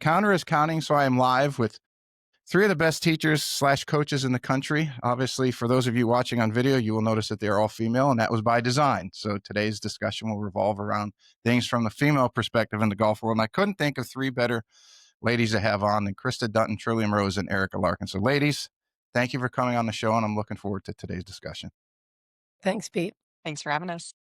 counter is counting, so I am live with three of the best teachers/coaches in the country. Obviously, for those of you watching on video, you will notice that they are all female, and that was by design. So today's discussion will revolve around things from the female perspective in the golf world. And I couldn't think of three better ladies to have on than Krista Dunton, Trillium Rose, and Erika Larkin. So ladies, thank you for coming on the show, and I'm looking forward to today's discussion. Thanks, Pete. Thanks for having us.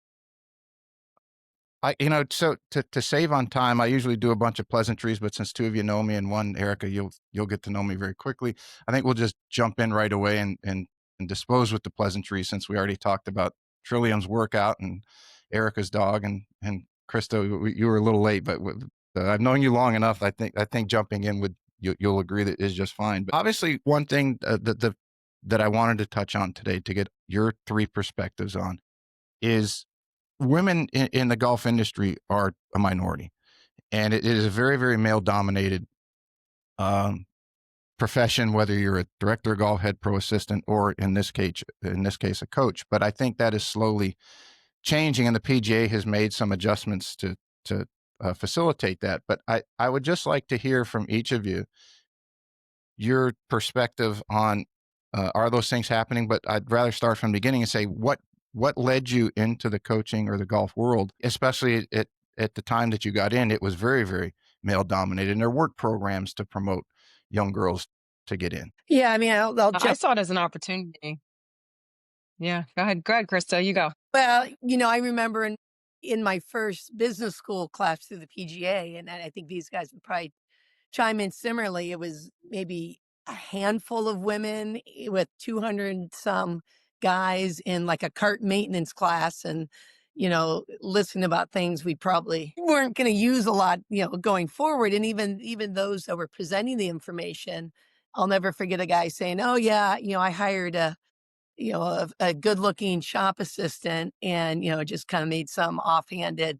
So to save on time, I usually do a bunch of pleasantries, but since two of you know me and one, Erika, you'll get to know me very quickly. I think we'll just jump in right away and dispose with the pleasantries, since we already talked about Trillium's workout and Erika's dog, and Krista, you were a little late, but I've known you long enough. I think jumping in you'll agree that is just fine. But obviously, one thing that I wanted to touch on today to get your three perspectives on is women in the golf industry are a minority, and it is a very, very male-dominated profession, whether you're a director of golf, head pro assistant, or in this case, a coach. But I think that is slowly changing, and the PGA has made some adjustments to facilitate that. But I would just like to hear from each of you your perspective on are those things happening? But I'd rather start from the beginning and say what led you into the coaching or the golf world, especially at the time that you got in. It was very, very male dominated, and there weren't programs to promote young girls to get in. Yeah, I mean, I saw it as an opportunity. Yeah, go ahead, Krista, you go. Well, I remember in my first business school class through the PGA, and I think these guys would probably chime in similarly, it was maybe a handful of women with 200 some guys in like a cart maintenance class, and listening about things we probably weren't going to use a lot going forward. And even those that were presenting the information, I'll never forget a guy saying, oh yeah, I hired a good looking shop assistant, and just kind of made some offhanded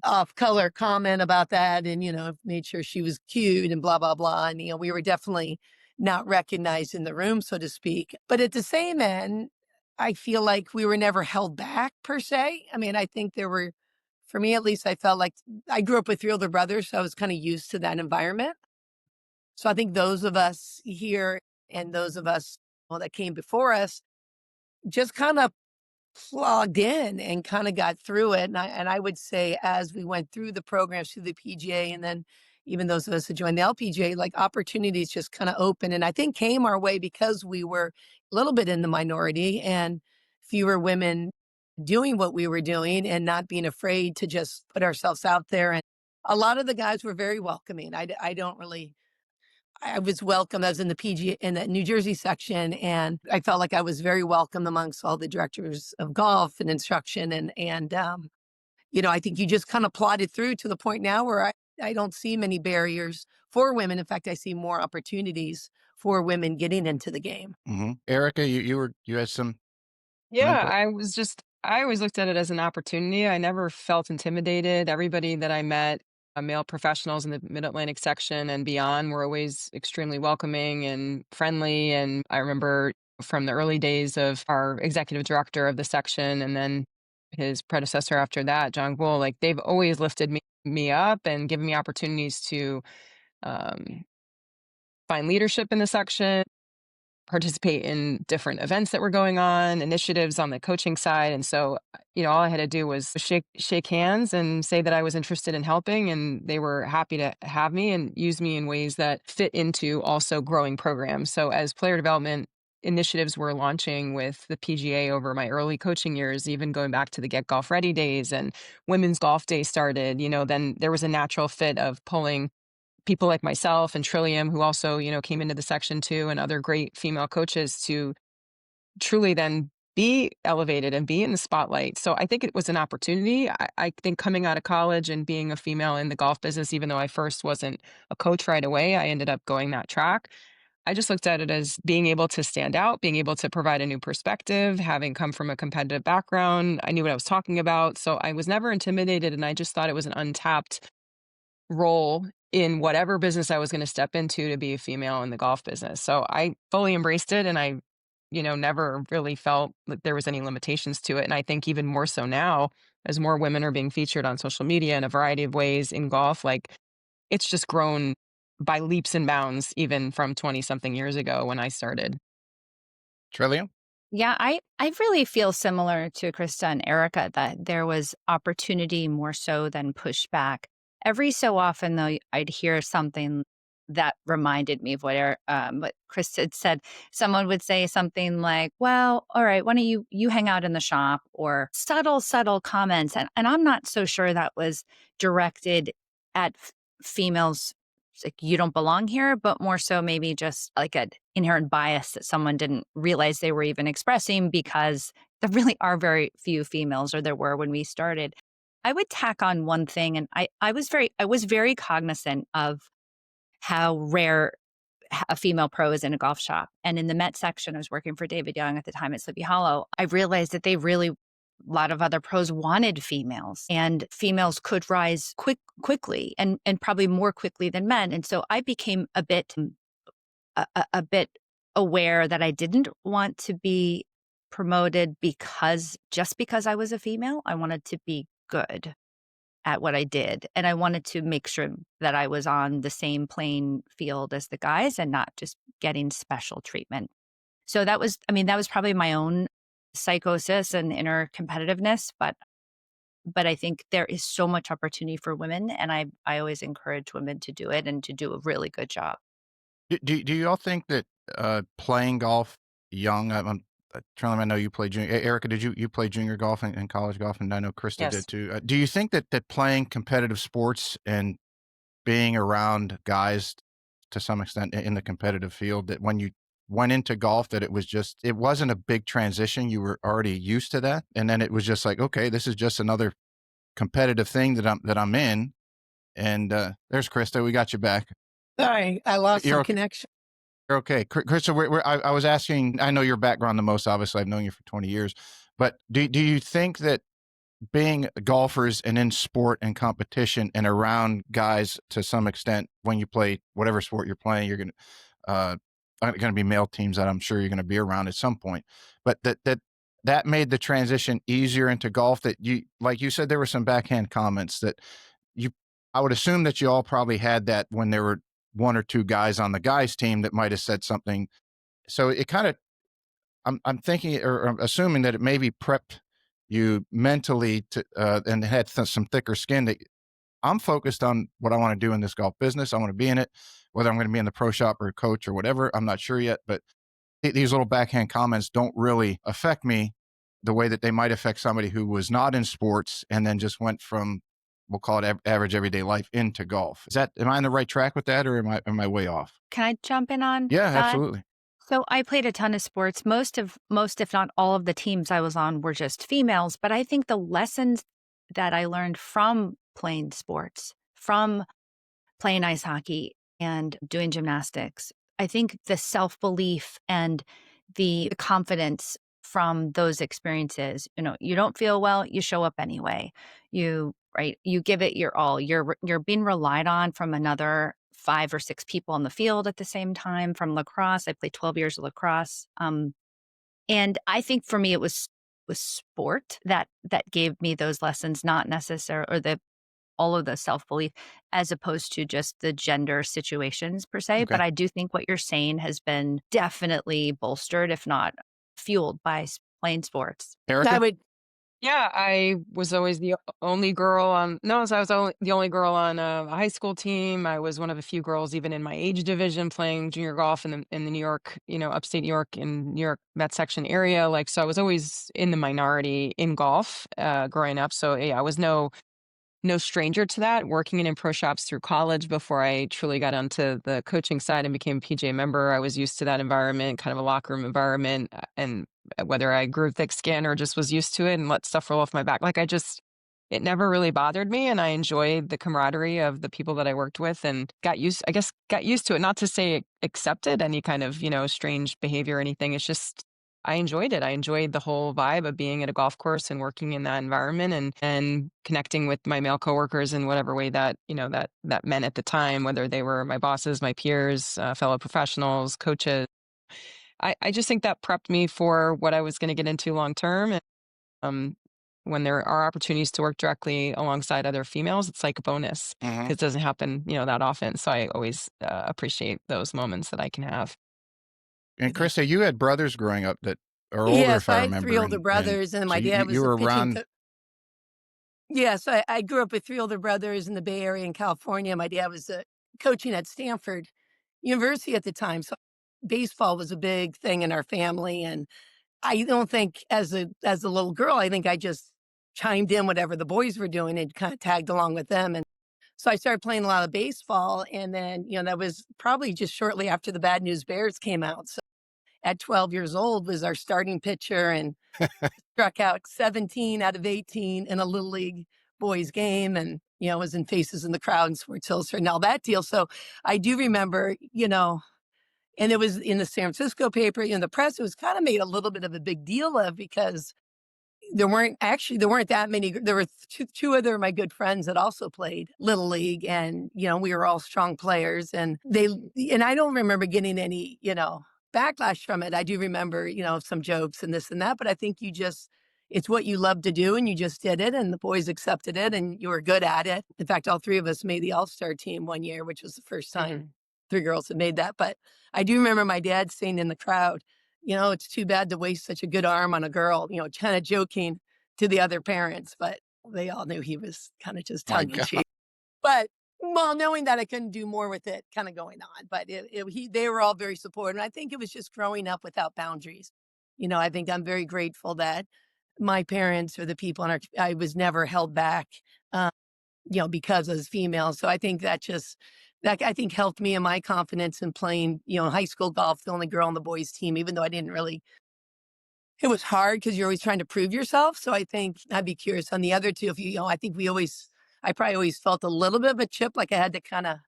off color comment about that, and made sure she was cute and blah blah blah. And we were definitely not recognized in the room, so to speak. But at the same end, I feel like we were never held back per se. I mean, I think there were, for me at least, I felt like I grew up with three older brothers, so I was kind of used to that environment. So I think those of us here and those of us that came before us just kind of plugged in and kind of got through it. And I would say, as we went through the programs through the PGA, and then even those of us who joined the LPGA, like opportunities just kind of open, and I think came our way because we were a little bit in the minority and fewer women doing what we were doing and not being afraid to just put ourselves out there. And a lot of the guys were very welcoming. I was welcome. I was in the PGA in the New Jersey section, and I felt like I was very welcome amongst all the directors of golf and instruction. And I think you just kind of plodded through to the point now where I don't see many barriers for women. In fact, I see more opportunities for women getting into the game. Mm-hmm. Erika, you had some. Yeah, I always looked at it as an opportunity. I never felt intimidated. Everybody that I met, male professionals in the Mid-Atlantic section and beyond, were always extremely welcoming and friendly. And I remember from the early days of our executive director of the section, and then his predecessor after that, John Gould, like they've always lifted me up and given me opportunities to find leadership in the section, participate in different events that were going on, initiatives on the coaching side. And so, all I had to do was shake hands and say that I was interested in helping, and they were happy to have me and use me in ways that fit into also growing programs. So as player development initiatives were launching with the PGA over my early coaching years, even going back to the Get Golf Ready days, and Women's Golf Day started, then there was a natural fit of pulling people like myself and Trillium, who also, came into the section too, and other great female coaches to truly then be elevated and be in the spotlight. So I think it was an opportunity. I think coming out of college and being a female in the golf business, even though I first wasn't a coach right away, I ended up going that track. I just looked at it as being able to stand out, being able to provide a new perspective, having come from a competitive background. I knew what I was talking about. So I was never intimidated, and I just thought it was an untapped role in whatever business I was going to step into to be a female in the golf business. So I fully embraced it, and I, never really felt that there was any limitations to it. And I think even more so now, as more women are being featured on social media in a variety of ways in golf, like it's just grown by leaps and bounds, even from 20 something years ago when I started. Trillium? Yeah, I really feel similar to Krista and Erica that there was opportunity more so than pushback. Every so often, though, I'd hear something that reminded me of what Krista had said. Someone would say something like, "Well, all right, why don't you hang out in the shop?" Or subtle comments, and I'm not so sure that was directed at females. It's like you don't belong here, but more so maybe just like an inherent bias that someone didn't realize they were even expressing because there really are very few females, or there were when we started. I would tack on one thing, and I was very cognizant of how rare a female pro is in a golf shop. And in the Met section, I was working for David Young at the time at Sleepy Hollow. I realized that a lot of other pros wanted females, and females could rise quickly and probably more quickly than men. And so I became a bit aware that I didn't want to be promoted just because I was a female. I wanted to be good at what I did. And I wanted to make sure that I was on the same playing field as the guys and not just getting special treatment. So that was probably my own psychosis and inner competitiveness, but I think there is so much opportunity for women, and I always encourage women to do it and to do a really good job. Do you all think that playing golf young? Trillium, I know you played junior. Erica, did you play junior golf and college golf? And I know Krista Yes. did too. Do you think that playing competitive sports and being around guys to some extent in the competitive field, that when you went into golf, that it wasn't a big transition, you were already used to that, and then it was just like, okay, this is just another competitive thing that I'm in. And there's Krista, we got you back. Sorry, I lost You're the okay. connection. You're okay. Krista, I was asking, I know your background the most, obviously I've known you for 20 years, but do you think that being golfers and in sport and competition and around guys to some extent, when you play whatever sport you're playing, you're uh, going to be male teams that I'm sure you're going to be around at some point, but that made the transition easier into golf? That you, like you said, there were some backhand comments that you, I would assume that you all probably had that when there were one or two guys on the guys team that might have said something. So it kind of, I'm thinking or I'm assuming that it maybe prepped you mentally to and had some thicker skin, that I'm focused on what I want to do in this golf business. I want to be in it, whether I'm going to be in the pro shop or a coach or whatever. I'm not sure yet, but these little backhand comments don't really affect me the way that they might affect somebody who was not in sports and then just went from, we'll call it average everyday life, into golf. Am I on the right track with that, or am I way off? Can I jump in on Yeah, that? absolutely. So I played a ton of sports. Most, if not all of the teams I was on were just females. But I think the lessons that I learned from playing sports, from playing ice hockey and doing gymnastics, I think the self-belief and the confidence from those experiences, you don't feel well, you show up anyway. You give it your all. You're being relied on from another 5 or 6 people on the field at the same time. From lacrosse, I played 12 years of lacrosse. And I think for me, it was sport that gave me those lessons, not necessarily, or the all of the self-belief, as opposed to just the gender situations per se. But Okay. I do think what you're saying has been definitely bolstered, if not fueled by playing sports. I Erica? would Yeah, I was always the only girl on. No, so I was the only girl on a high school team. I was one of a few girls even in my age division playing junior golf in the New York, upstate New York and New York Met section area. Like, so I was always in the minority in golf growing up. So yeah, I was no stranger to that, working in pro shops through college before I truly got onto the coaching side and became a PJ member. I was used to that environment, kind of a locker room environment, and whether I grew thick skin or just was used to it and let stuff roll off my back, it never really bothered me, and I enjoyed the camaraderie of the people that I worked with, and got used to it. Not to say accepted any kind of strange behavior or anything. It's just I enjoyed it. I enjoyed the whole vibe of being at a golf course and working in that environment, and connecting with my male coworkers in whatever way that, that meant at the time, whether they were my bosses, my peers, fellow professionals, coaches. I just think that prepped me for what I was going to get into long term. And when there are opportunities to work directly alongside other females, it's like a bonus Mhm. because it doesn't happen, that often. So I always appreciate those moments that I can have. And Krista, you had brothers growing up that are older, Yeah, if so I I had 3 remember, older and brothers, and so my you dad you was a were pitching around. co Yeah, so I grew up with 3 older brothers in the Bay Area in California. My dad was, coaching at Stanford University at the time, so baseball was a big thing in our family, and I don't think as a little girl, I think I just chimed in whatever the boys were doing and kinda tagged along with them, and so I started playing a lot of baseball, and then, that was probably just shortly after the Bad News Bears came out. So at 12 years old was our starting pitcher and struck out 17 out of 18 in a little league boys game, and, was in Faces in the Crowd and Sports Illustrated and all that deal. So I do remember, and it was in the San Francisco paper, the press, it was kind of made a little bit of a big deal of because there weren't that many. There were two other of my good friends that also played little league, and we were all strong players, and I don't remember getting any backlash from it. I do remember some jokes and this and that, but I think it's what you love to do, and you just did it, and the boys accepted it, and you were good at it. In fact, all three of us made the All-Star team one year, which was the first time three girls had made that. But I do remember my dad saying in the crowd, it's too bad to waste such a good arm on a girl, kind of joking to the other parents, but they all knew he was kind of just My tongue in God. cheek. But well, knowing that I couldn't do more with it kind of going on, but they were all very supportive. And I think it was just growing up without boundaries. I think I'm very grateful that my parents or the people I was never held back, uh, because I was female. So I think that I think helped me in my confidence in playing, high school golf, the only girl on the boys team, even though I didn't really, it was hard because you're always trying to prove yourself. So I think I'd be curious on the other two. If I think I probably always felt a little bit of a chip, like I had to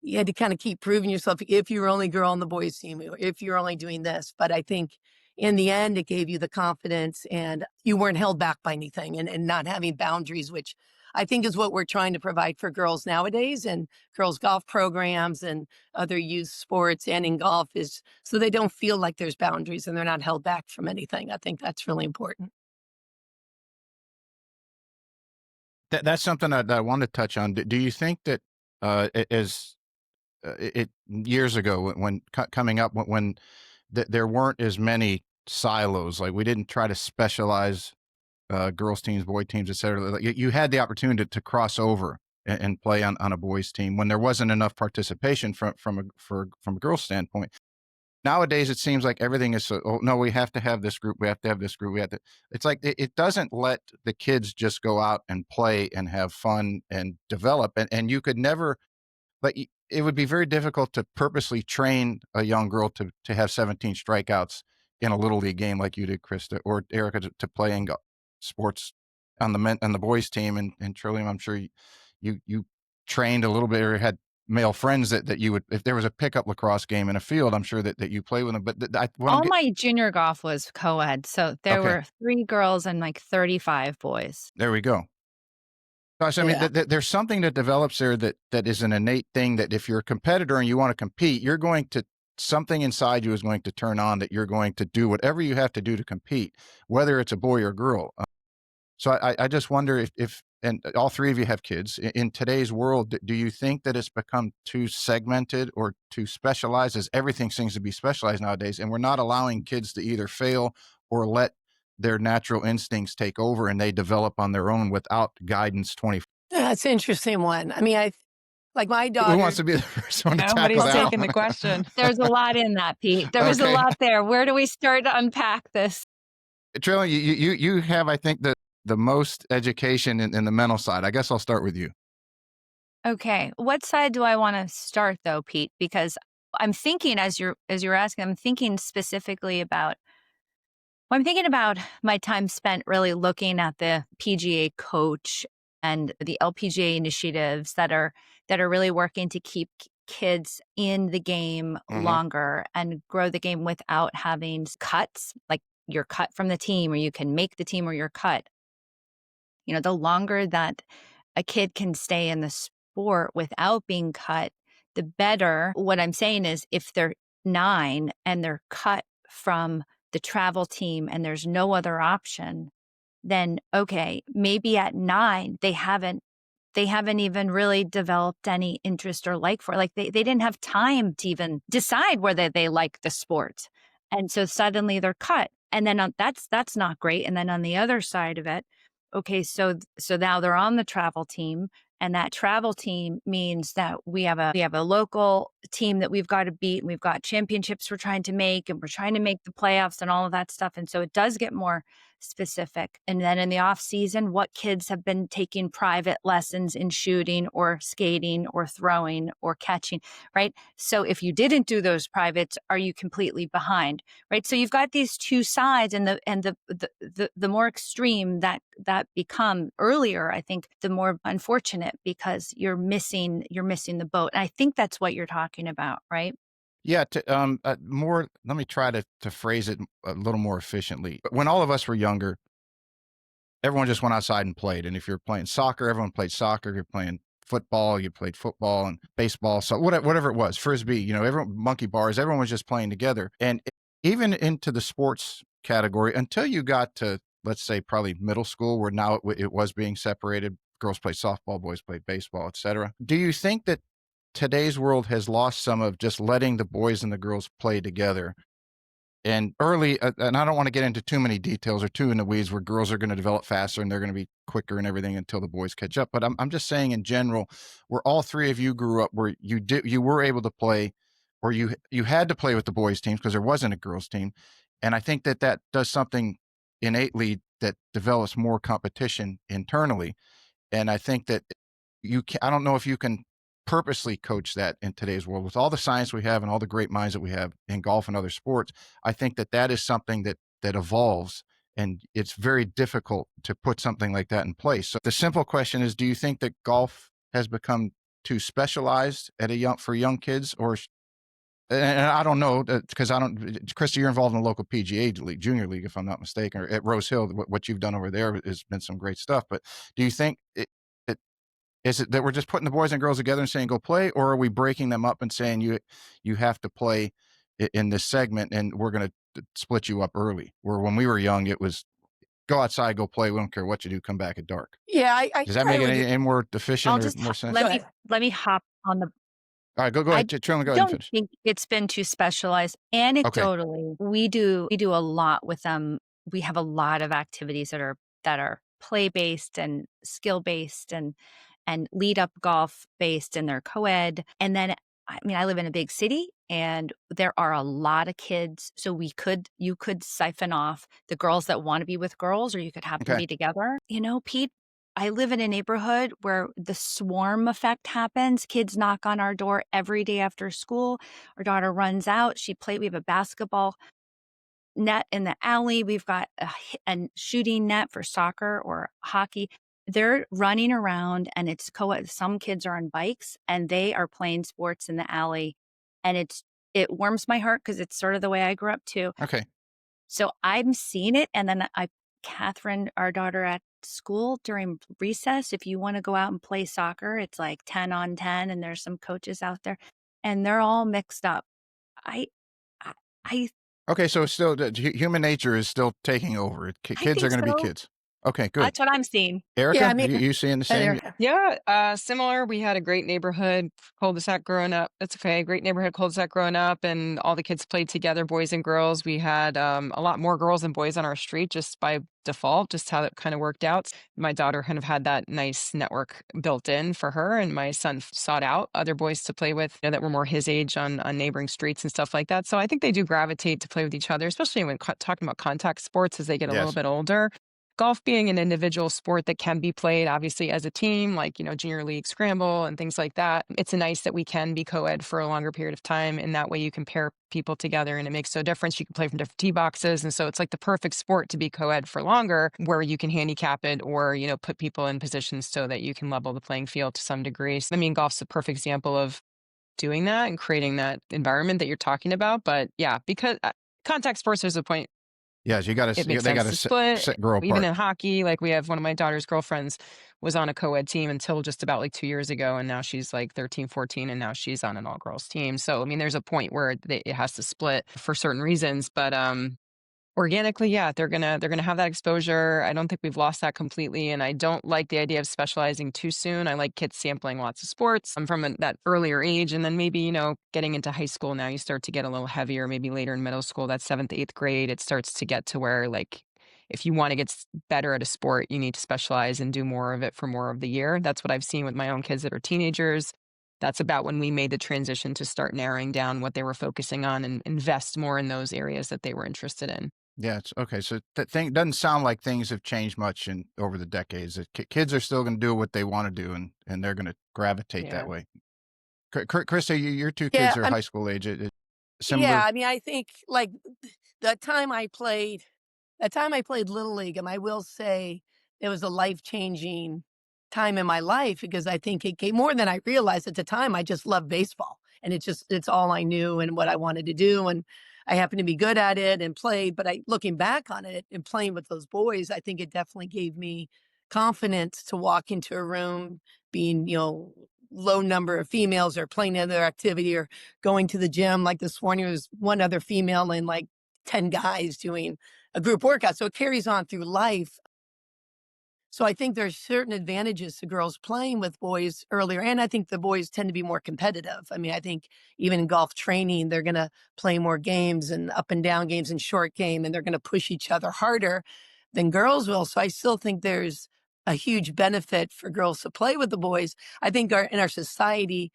you had to kind of keep proving yourself if you were only girl on the boys team, or if you're only doing this. But I think in the end, it gave you the confidence and you weren't held back by anything, and not having boundaries, which I think is what we're trying to provide for girls nowadays, and girls golf programs and other youth sports and in golf, is so they don't feel like there's boundaries and they're not held back from anything. I think that's really important. That's something that I want to touch on. Do you think that as it years ago when coming up when there weren't as many silos, like we didn't try to specialize girls teams, boy teams, et cetera. Like you had the opportunity to cross over and play on a boys team when there wasn't enough participation from a girls standpoint. Nowadays, it seems like everything is so, oh, no, we have to have this group. We have to have this group. We have to, it's like, it doesn't let the kids just go out and play and have fun and develop. And you could never, like, it would be very difficult to purposely train a young girl to have 17 strikeouts in a little league game like you did, Krista, or Erika, to play in sports on the boys team. And Trillium, I'm sure you trained a little bit or had male friends that you would, if there was a pickup lacrosse game in a field, I'm sure that you play with them. But what I'm All getting, my junior golf was co-ed, so there okay, were 3 girls and, like, 35 boys. there we go. Gosh, I mean, Yeah. there's something that develops there that is an innate thing that if you're a competitor and you want to compete, you're going to, something inside you is going to turn on that you're going to do whatever you have to do to compete, whether it's a boy or girl. So I just wonder if, and all three of you have kids in today's world, do you think that it's become too segmented or too specialized, as everything seems to be specialized nowadays, and we're not allowing kids to either fail or let their natural instincts take over and they develop on their own without guidance 24? That's an interesting one. I mean, like my Who daughter. wants to be the first one to tackle Nobody's that Okay. taking the one? question. There's a lot in that, Pete. There was a Okay. lot there. Where do we start to unpack this? Trillian, you have, I think, the most education in the mental side. I guess I'll start with you. Okay, what side do I wanna start though, Pete? Because I'm thinking as you're asking, I'm thinking specifically about my time spent really looking at the PGA coach and the LPGA initiatives that are really working to keep kids in the game Hmm. longer and grow the game without having cuts, like you're cut from the team or you can make the team or you're cut. The longer that a kid can stay in the sport without being cut, the better. What I'm saying is if they're 9 and they're cut from the travel team and there's no other option, then okay, maybe at 9 they haven't even really developed any interest or like for it. Like they didn't have time to even decide whether they like the sport. And so suddenly they're cut. And then that's not great. And then on the other side of it, okay, so now they're on the travel team, and that travel team means that we have a local team that we've got to beat, and we've got championships we're trying to make, and we're trying to make the playoffs and all of that stuff. And so it does get more specific. And then in the off season, what kids have been taking private lessons in shooting or skating or throwing or catching, right? So if you didn't do those privates, are you completely behind, right? So you've got these two sides, and the more extreme that become earlier, I think the more unfortunate, because you're missing the boat. And I think that's what you're talking about, right? Yeah, more. Let me try to phrase it a little more efficiently. When all of us were younger, everyone just went outside and played. And if you're playing soccer, everyone played soccer. If you're playing football, you played football, and baseball. So whatever it was, frisbee. Everyone, monkey bars. Everyone was just playing together. And even into the sports category, until you got to, let's say, probably middle school, where now it was being separated. Girls played softball, boys played baseball, etc. Do you think that today's world has lost some of just letting the boys and the girls play together? And early, and I don't want to get into too many details or too in the weeds, where girls are going to develop faster and they're going to be quicker and everything until the boys catch up. But I'm just saying in general, where all three of you grew up, where you were able to play, or you had to play with the boys teams because there wasn't a girls team. And I think that does something innately that develops more competition internally. And I think that I don't know if you can purposely coach that in today's world with all the science we have and all the great minds that we have in golf and other sports. I think that is something that evolves, and it's very difficult to put something like that in place. So the simple question is, do you think that golf has become too specialized for young kids, or and I don't know, because I don't, Krista, you're involved in the local PGA league, junior league, if I'm not mistaken, or at Rose Hill. What you've done over there has been some great stuff. But do you think is it that we're just putting the boys and girls together and saying go play, or are we breaking them up and saying you have to play in this segment, and we're going to split you up early? Where when we were young, it was go outside, go play. We don't care what you do. Come back at dark. Yeah, Does that make it any more efficient or Just more sense? let me hop on the All right, go I ahead, Trillium. Go ahead and don't finish. think it's been too specialized. Okay. Anecdotally, we do a lot with them. We have a lot of activities that are play-based and skill-based and lead up golf based, and they're co-ed. And then I mean, I live in a big city and there are a lot of kids. So you could siphon off the girls that want to be with girls, or you could have them Okay. be together. Pete, I live in a neighborhood where the swarm effect happens. Kids knock on our door every day after school. Our daughter runs out. We have a basketball net in the alley. We've got a shooting net for soccer or hockey. They're running around, and it's co-ed. Some kids are on bikes and they are playing sports in the alley. And it warms my heart because it's sort of the way I grew up too. Okay. So I'm seeing it. And then Catherine, our daughter at school during recess, if you want to go out and play soccer, it's like 10 on 10, and there's some coaches out there and they're all mixed up. I, I, I Okay, so it's still human nature is still taking over. Kids think are going to be so. kids. Okay, good. That's what I'm seeing. Erica, Yeah, I mean, you seeing the same? Erika. Yeah, similar. We had a great neighborhood cul-de-sac growing up. It's okay. Great neighborhood cul-de-sac growing up, and all the kids played together, boys and girls. We had a lot more girls than boys on our street just by default, just how it kind of worked out. My daughter kind of had that nice network built in for her, and my son sought out other boys to play with, that were more his age on neighboring streets and stuff like that. So I think they do gravitate to play with each other, especially when talking about contact sports as they get a little Yes. bit older. Golf being an individual sport that can be played obviously as a team, like, junior league scramble and things like that. It's nice that we can be co-ed for a longer period of time. And that way you can pair people together and it makes no difference. You can play from different tee boxes. And so it's like the perfect sport to be co-ed for longer, where you can handicap it or, put people in positions so that you can level the playing field to some degree. So, I mean, golf's a perfect example of doing that and creating that environment that you're talking about. But yeah, because contact sports, there's a point. Yes, you got It to makes they got sense to to split. grow Even apart. in hockey, like we have one of my daughter's girlfriends was on a co-ed team until just about like 2 years ago. And now she's like 13, 14, and now she's on an all girls team. So, I mean, there's a point where it has to split for certain reasons. But Organically, yeah, they're gonna have that exposure. I don't think we've lost that completely, and I don't like the idea of specializing too soon. I like kids sampling lots of sports from that earlier age, and then maybe getting into high school. Now you start to get a little heavier. Maybe later in middle school, that seventh, eighth grade, it starts to get to where like if you want to get better at a sport, you need to specialize and do more of it for more of the year. That's what I've seen with my own kids that are teenagers. That's about when we made the transition to start narrowing down what they were focusing on and invest more in those areas that they were interested in. Yeah, it's okay. So that thing doesn't sound like things have changed much in over the decades. That kids are still going to do what they want to do, and they're going to gravitate that Yeah. way. Krista, your two Yeah, kids are high school age. yeah, Similar. I mean, I think, like, the time I played that time I played Little League, and I will say it was a life-changing time in my life because I think it gave more than I realized at the time. I just loved baseball, and it's all I knew and what I wanted to do, and I happened to be good at it and played, but I looking back on it and playing with those boys, I think it definitely gave me confidence to walk into a room being, low number of females or playing another activity or going to the gym. Like this morning, there was one other female and like 10 guys doing a group workout. So it carries on through life. So I think there's certain advantages to girls playing with boys earlier. And I think the boys tend to be more competitive. I mean, I think even in golf training, they're going to play more games and up and down games and short game, and they're going to push each other harder than girls will. So I still think there's a huge benefit for girls to play with the boys. I think in our society,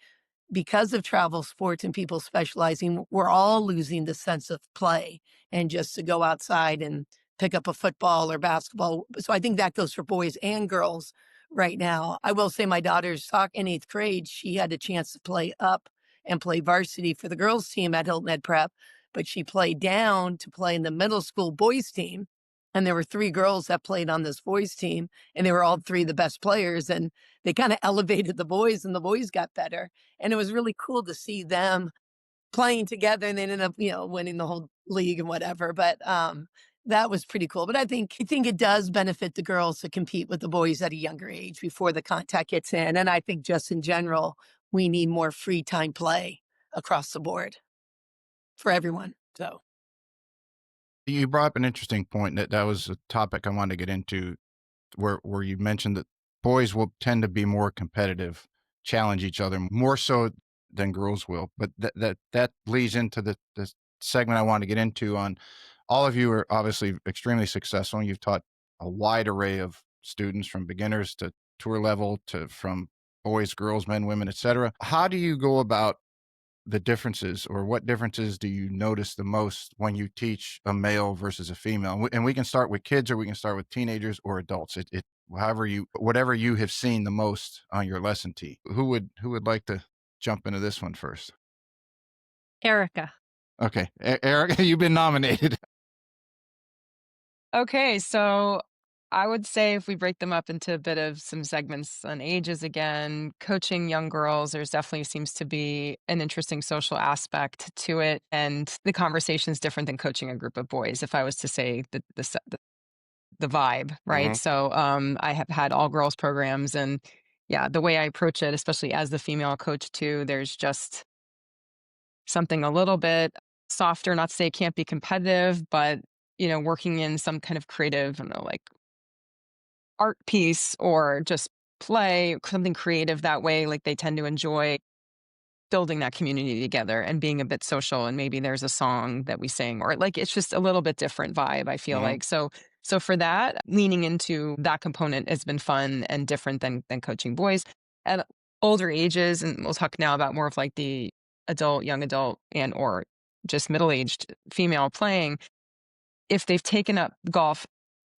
because of travel sports and people specializing, we're all losing the sense of play and just to go outside and pick up a football or basketball. So I think that goes for boys and girls right now. I will say my daughter's in eighth grade, she had a chance to play up and play varsity for the girls team at Hilton Ed Prep, but she played down to play in the middle school boys team. And there were 3 girls that played on this boys team, and they were all 3 the best players. And they kind of elevated the boys, and the boys got better. And it was really cool to see them playing together, and they ended up, winning the whole league and whatever. But that was pretty cool. But I think it does benefit the girls to compete with the boys at a younger age before the contact gets in. And I think just in general, we need more free time play across the board for everyone. So You brought up an interesting point that was a topic I wanted to get into, where you mentioned that boys will tend to be more competitive, challenge each other more so than girls will. But that leads into the segment I wanted to get into. On all of you are obviously extremely successful, and you've taught a wide array of students from beginners to tour level to from boys, girls, men, women, etc. How do you go about the differences, or what differences do you notice the most when you teach a male versus a female? And we can start with kids, or we can start with teenagers or adults. Whatever you have seen the most on your lesson tee. Who would like to jump into this one first? Erika. Okay, Erika, you've been nominated. Okay, so I would say if we break them up into a bit of some segments on ages again, coaching young girls, there's definitely seems to be an interesting social aspect to it. And the conversation is different than coaching a group of boys, if I was to say the vibe, right? Mhm. So I have had all girls programs. And yeah, the way I approach it, especially as the female coach too, there's just something a little bit softer, not to say it can't be competitive, but working in some kind of creative, I don't know, like art piece or just play, something creative that way. Like they tend to enjoy building that community together and being a bit social. And maybe there's a song that we sing, or like it's just a little bit different vibe, I feel Mhm. like. So for that, leaning into that component has been fun and different than coaching boys at older ages. And we'll talk now about more of like the adult, young adult, and or just middle-aged female playing. If they've taken up golf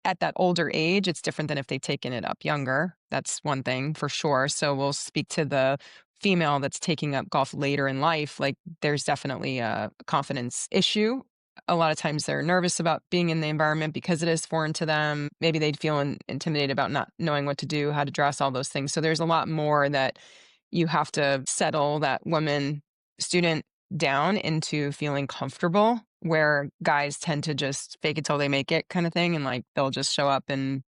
at that older age, it's different than if they've taken it up younger. That's one thing for sure. So we'll speak to the female that's taking up golf later in life. Like there's definitely a confidence issue. A lot of times they're nervous about being in the environment because it is foreign to them. Maybe they'd feel intimidated about not knowing what to do, how to dress, all those things. So there's a lot more that you have to settle that woman student down into feeling comfortable, where guys tend to just fake it till they make it kind of thing. And like they'll just show up and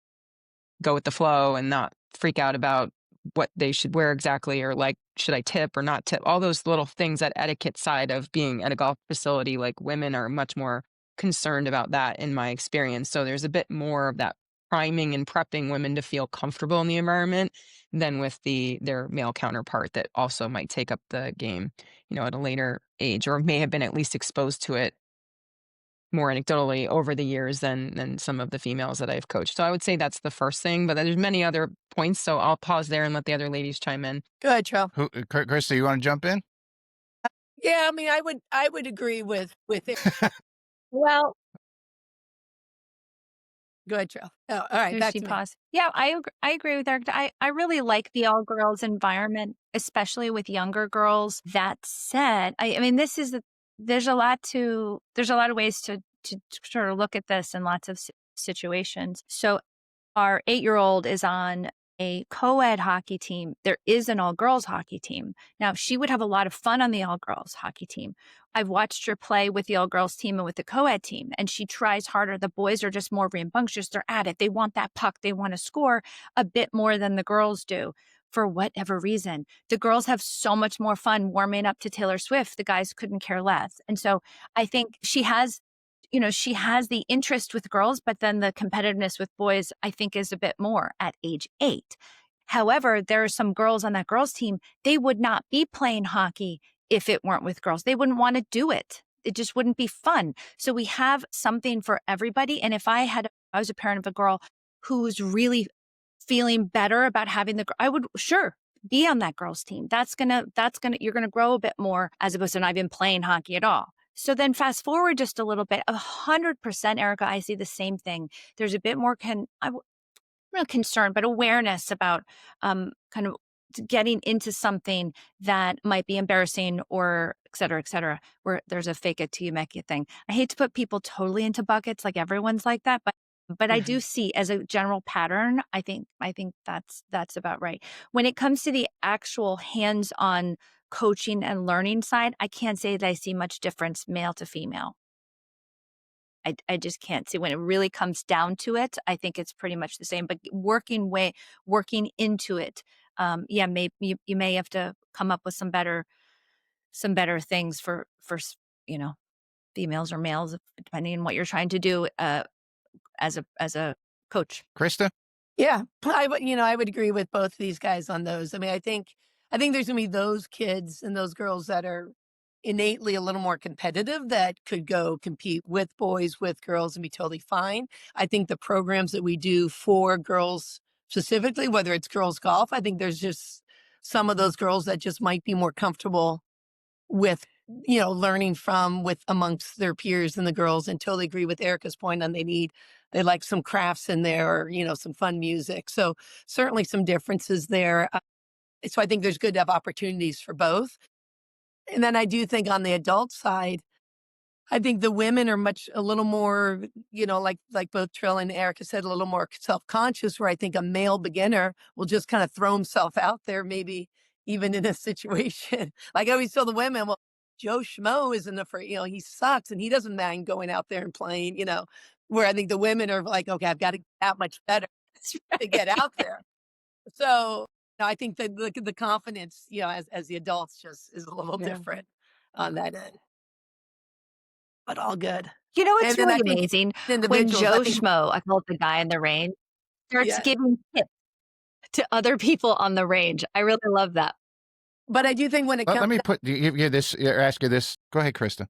go with the flow and not freak out about what they should wear exactly, or like, should I tip or not tip? All those little things, that etiquette side of being at a golf facility, like women are much more concerned about that in my experience. So there's a bit more of that priming and prepping women to feel comfortable in the environment than with their male counterpart that also might take up the game, at a later age, or may have been at least exposed to it more anecdotally over the years than some of the females that I've coached. So I would say that's the first thing, but there's many other points. So I'll pause there and let the other ladies chime in. Go ahead, Trill. Krista, you want to jump in? Yeah, I mean, I would agree with it. Well, Go ahead, Trill. Oh, all right, there back she to me. paused. Yeah, I agree with Eric. I really like the all girls environment, especially with younger girls. That said, I mean, there's a lot of ways to sort of look at this in lots of situations. So our 8-year-old is on a co-ed hockey team. There is an all-girls hockey team. Now, she would have a lot of fun on the all-girls hockey team. I've watched her play with the all-girls team and with the co-ed team, and she tries harder. The boys are just more rambunctious. They're at it. They want that puck. They want to score a bit more than the girls do for whatever reason. The girls have so much more fun warming up to Taylor Swift. The guys couldn't care less. And so I think she has the interest with girls, but then the competitiveness with boys, I think, is a bit more at age 8. However, there are some girls on that girls team, they would not be playing hockey if it weren't with girls. They wouldn't want to do it. It just wouldn't be fun. So we have something for everybody. And if I was a parent of a girl who was really feeling better about having I would sure be on that girls team. You're going to grow a bit more as opposed to not even playing hockey at all. So then fast forward just a little bit, 100%, Erika, I see the same thing. There's a bit more not concern, but awareness about kind of getting into something that might be embarrassing or et cetera, where there's a fake it till you make it thing. I hate to put people totally into buckets like everyone's like that, but I do see as a general pattern, I think that's about right. When it comes to the actual hands-on coaching and learning side, I can't say that I see much difference male to female. I just can't see when it really comes down to it. I think it's pretty much the same, but working into it. Maybe you may have to come up with some better things for females or males, depending on what you're trying to do as a coach. Krista? Yeah, I would agree with both of these guys on those. I mean, I think there's gonna be those kids and those girls that are innately a little more competitive that could go compete with boys, with girls, and be totally fine. I think the programs that we do for girls specifically, whether it's girls golf, I think there's just some of those girls that just might be more comfortable with learning with amongst their peers and the girls, and totally agree with Erika's point on they like some crafts in there, or some fun music. So certainly some differences there. So I think there's good to have opportunities for both. And then I do think on the adult side, I think the women are a little more, like both Trill and Erika said, a little more self-conscious, where I think a male beginner will just kind of throw himself out there, maybe even in a situation. Like I always tell the women, well, Joe Schmo isn't afraid, he sucks and he doesn't mind going out there and playing, where I think the women are like, okay, I've got to get that much better to get out there. So I think that the confidence, as the adults just is a little different on that end. But all good. It's And then really I think amazing when individuals, Joe Schmo, I call it the guy in the range, starts Yeah. giving tips to other people on the range. I really love that. But I do think when it Let comes me give you this, or ask you this. Go ahead, Krista.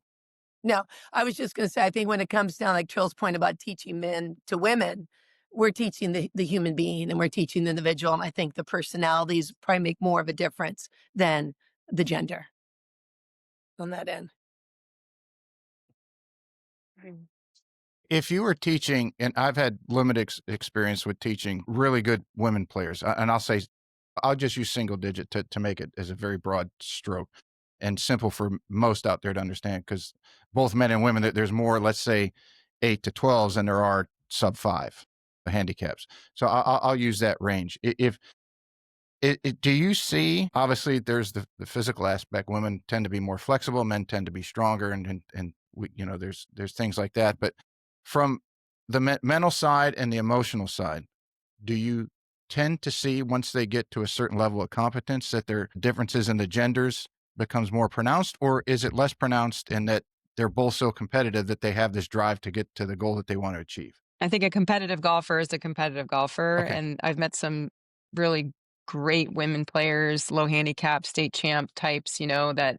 No, I was just going to say, I think when it comes down, like Trill's point about teaching men to women, we're teaching the human being and we're teaching the individual. And I think the personalities probably make more of a difference than the gender on that end. If you were teaching, and I've had limited experience with teaching really good women players, and I'll just use single digit to make it as a very broad stroke and simple for most out there to understand, because both men and women, there's more, let's say 8 to 12s than there are sub 5 handicaps. So I'll use that range. Do you see, obviously there's the physical aspect, women tend to be more flexible, men tend to be stronger, and we, there's things like that. But from the mental side and the emotional side, do you tend to see, once they get to a certain level of competence, that their differences in the genders becomes more pronounced, or is it less pronounced in that they're both so competitive that they have this drive to get to the goal that they want to achieve. I think a competitive golfer is a competitive golfer, Okay. and I've met some really great women players, low handicap, state champ types, that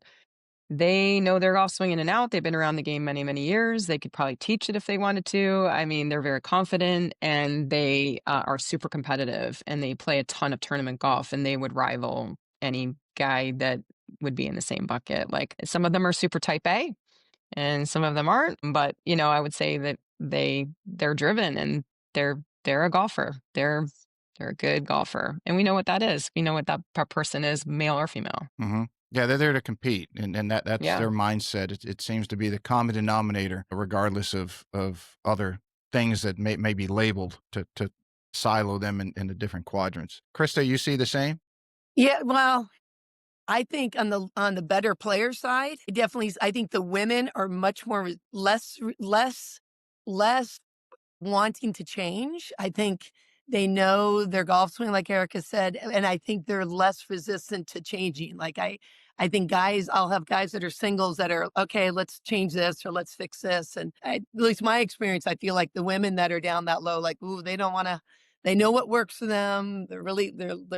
they know their golf swing in and out. They've been around the game many, many years. They could probably teach it if they wanted to. I mean, they're very confident and they are super competitive and they play a ton of tournament golf and they would rival any guy that would be in the same bucket. Like some of them are super type A and some of them aren't, but I would say that they're driven and they're a golfer. They're a good golfer. And we know what that is. We know what that person is, male or female. Mm-hmm. Yeah, they're there to compete, and that's Yeah. their mindset. It seems to be the common denominator, regardless of other things that may be labeled to silo them in the different quadrants. Krista, you see the same? Yeah, well, I think on the better player side, I think the women are much more less wanting to change. I think they know their golf swing, like Erika said, and I think they're less resistant to changing. Like I think I'll have guys that are singles that are, okay, let's change this or let's fix this. And at least my experience, I feel like the women that are down that low, like, ooh, they don't want to, they know what works for them. They're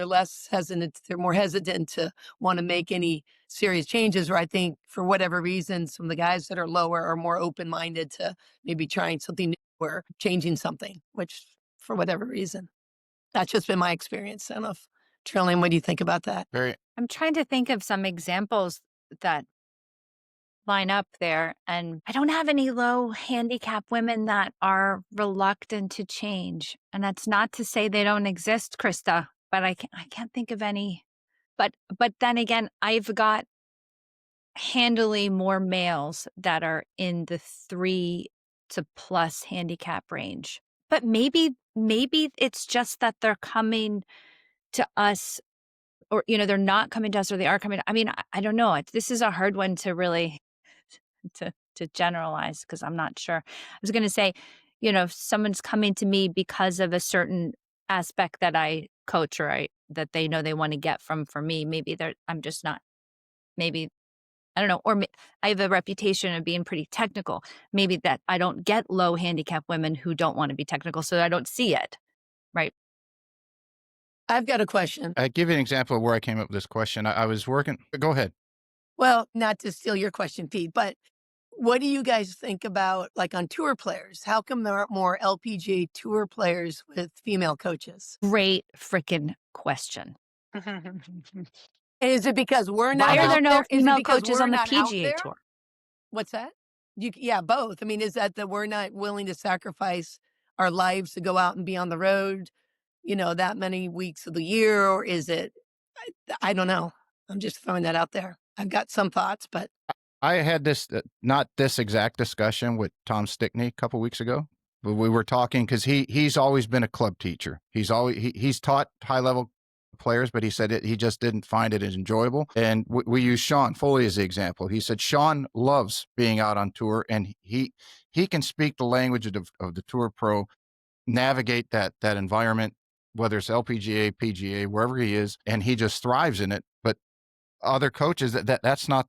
less hesitant. They're more hesitant to want to make any serious changes. Or I think for whatever reason, some of the guys that are lower are more open-minded to maybe trying something new or changing something, which for whatever reason. That's just been my experience. I don't know if Trillium, what do you think about that? I'm trying to think of some examples that line up there, and I don't have any low handicap women that are reluctant to change. And that's not to say they don't exist, Krista, but I can't think of any. But then again, I've got handily more males that are in the 3 to plus handicap range. But maybe it's just that they're coming to us, or they're not coming to us, or they are coming. I mean, I don't know. This is a hard one to really to generalize because I'm not sure. I was going to say, if someone's coming to me because of a certain aspect that I coach or that they know they want to get from me, maybe I'm just not. Maybe I don't know, or I have a reputation of being pretty technical. Maybe that I don't get low handicap women who don't want to be technical, so I don't see it, right? I've got a question. I give you an example of where I came up with this question. I was working. Go ahead. Well, not to steal your question, Pete, but what do you guys think about, like, on tour players? How come there aren't more LPGA tour players with female coaches? Great freaking question. Is it because we're not Why are out there no there? Is it female because coaches we're on the not out PGA there? Tour? What's that? Yeah, both. I mean, is that we're not willing to sacrifice our lives to go out and be on the road, that many weeks of the year? Or is it, I don't know. I'm just throwing that out there. I've got some thoughts, but I had this, not this exact discussion with Tom Stickney a couple weeks ago, but we were talking because he's always been a club teacher. He's taught high level players, but he said he just didn't find it as enjoyable. And we use Sean Foley as the example. He said Sean loves being out on tour, and he can speak the language of the tour pro, navigate that environment, whether it's LPGA, PGA, wherever he is, and he just thrives in it. But other coaches, that's not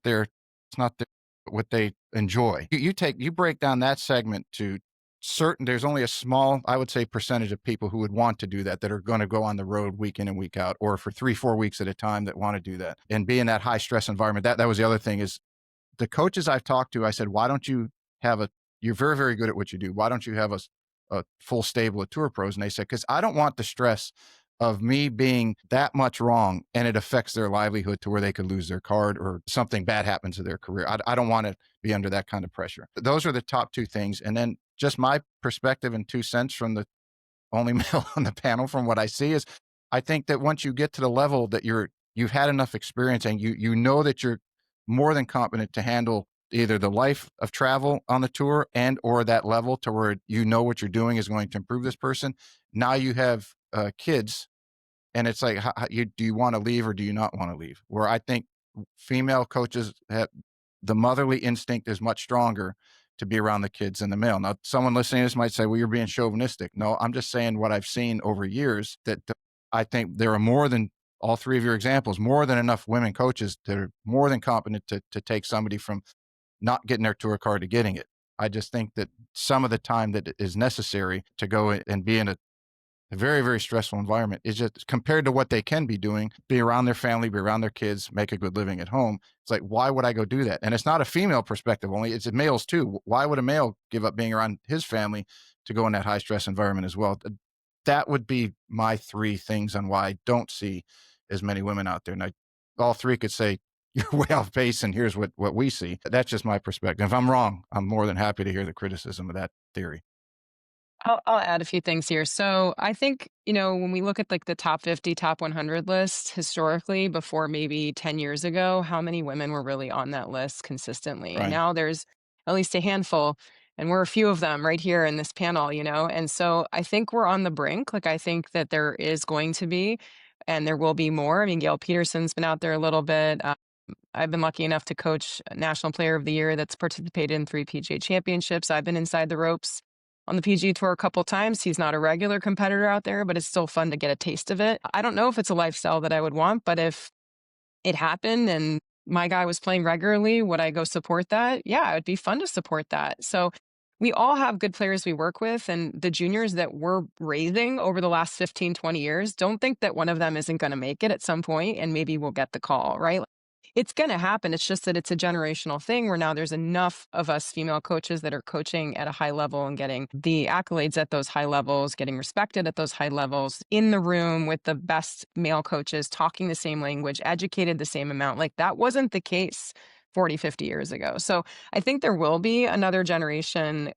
what they enjoy. You break down that segment to certain, there's only a small, I would say, percentage of people who would want to do that are going to go on the road week in and week out, or for 3-4 weeks at a time that want to do that and be in that high stress environment. That was the other thing is the coaches I've talked to, I said, why don't you have you're very, very good at what you do. Why don't you have a full stable of tour pros? And they said, because I don't want the stress of me being that much wrong and it affects their livelihood to where they could lose their card or something bad happens to their career. I don't want to be under that kind of pressure. Those are the top two things. And then just my perspective and 2 cents from the only male on the panel from what I see is I think that once you get to the level that you've had enough experience and you know that you're more than competent to handle either the life of travel on the tour and or that level to where you know what you're doing is going to improve this person. Now you have kids, and it's like, do you want to leave or do you not want to leave? Where I think female coaches have the motherly instinct is much stronger to be around the kids than the male. Now, someone listening to this might say, well, you're being chauvinistic. No, I'm just saying what I've seen over years that I think there are more than all three of your examples, more than enough women coaches that are more than competent to take somebody from not getting their tour card to getting it. I just think that some of the time that is necessary to go and be in a very, very stressful environment is just compared to what they can be doing, be around their family, be around their kids, make a good living at home. It's like, why would I go do that? And it's not a female perspective only, it's males too. Why would a male give up being around his family to go in that high stress environment as well? That would be my three things on why I don't see as many women out there. And all three could say, you're way off base, and here's what we see. That's just my perspective. If I'm wrong, I'm more than happy to hear the criticism of that theory. I'll add a few things here. So I think, when we look at like the top 50, top 100 list historically, before maybe 10 years ago, how many women were really on that list consistently? And Right. now there's at least a handful, and we're a few of them right here in this panel, And so I think we're on the brink. Like, I think that there is going to be, and there will be more. I mean, Gail Peterson's been out there a little bit. I've been lucky enough to coach a National Player of the Year that's participated in 3 PGA championships. I've been inside the ropes on the PGA Tour a couple times. He's not a regular competitor out there, but it's still fun to get a taste of it. I don't know if it's a lifestyle that I would want, but if it happened and my guy was playing regularly, would I go support that? Yeah, it would be fun to support that. So we all have good players we work with, and the juniors that we're raising over the last 15, 20 years, don't think that one of them isn't going to make it at some point and maybe we'll get the call, right? It's going to happen. It's just that it's a generational thing where now there's enough of us female coaches that are coaching at a high level and getting the accolades at those high levels, getting respected at those high levels, in the room with the best male coaches, talking the same language, educated the same amount. Like, that wasn't the case 40, 50 years ago. So I think there will be another generation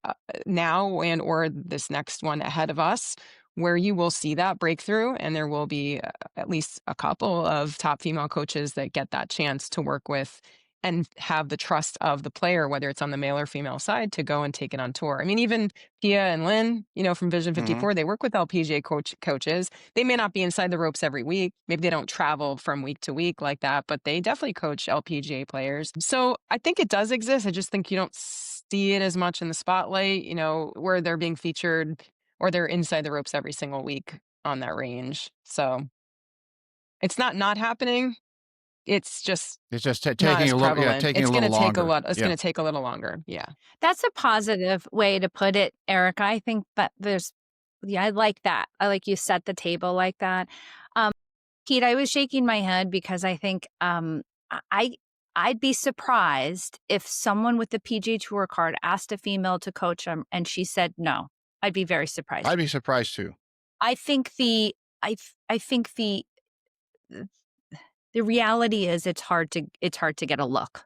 now and or this next one ahead of us where you will see that breakthrough, and there will be at least a couple of top female coaches that get that chance to work with and have the trust of the player, whether it's on the male or female side, to go and take it on tour. I mean, even Pia and Lynn, from Vision 54, they work with LPGA coaches. They may not be inside the ropes every week. Maybe they don't travel from week to week like that, but they definitely coach LPGA players. So I think it does exist. I just think you don't see it as much in the spotlight, where they're being featured or they're inside the ropes every single week on that range. So it's not happening. It's just not taking as a little, prevalent. taking It's a going to little take a longer. lot. It's Yeah. going to take a little longer. Yeah. That's a positive way to put it, Erica. I think that I like that. I like you set the table like that. Pete, I was shaking my head because I think I'd be surprised if someone with the PGA Tour card asked a female to coach them and she said no. I'd be very surprised. I'd be surprised too. I think the reality is it's hard to get a look.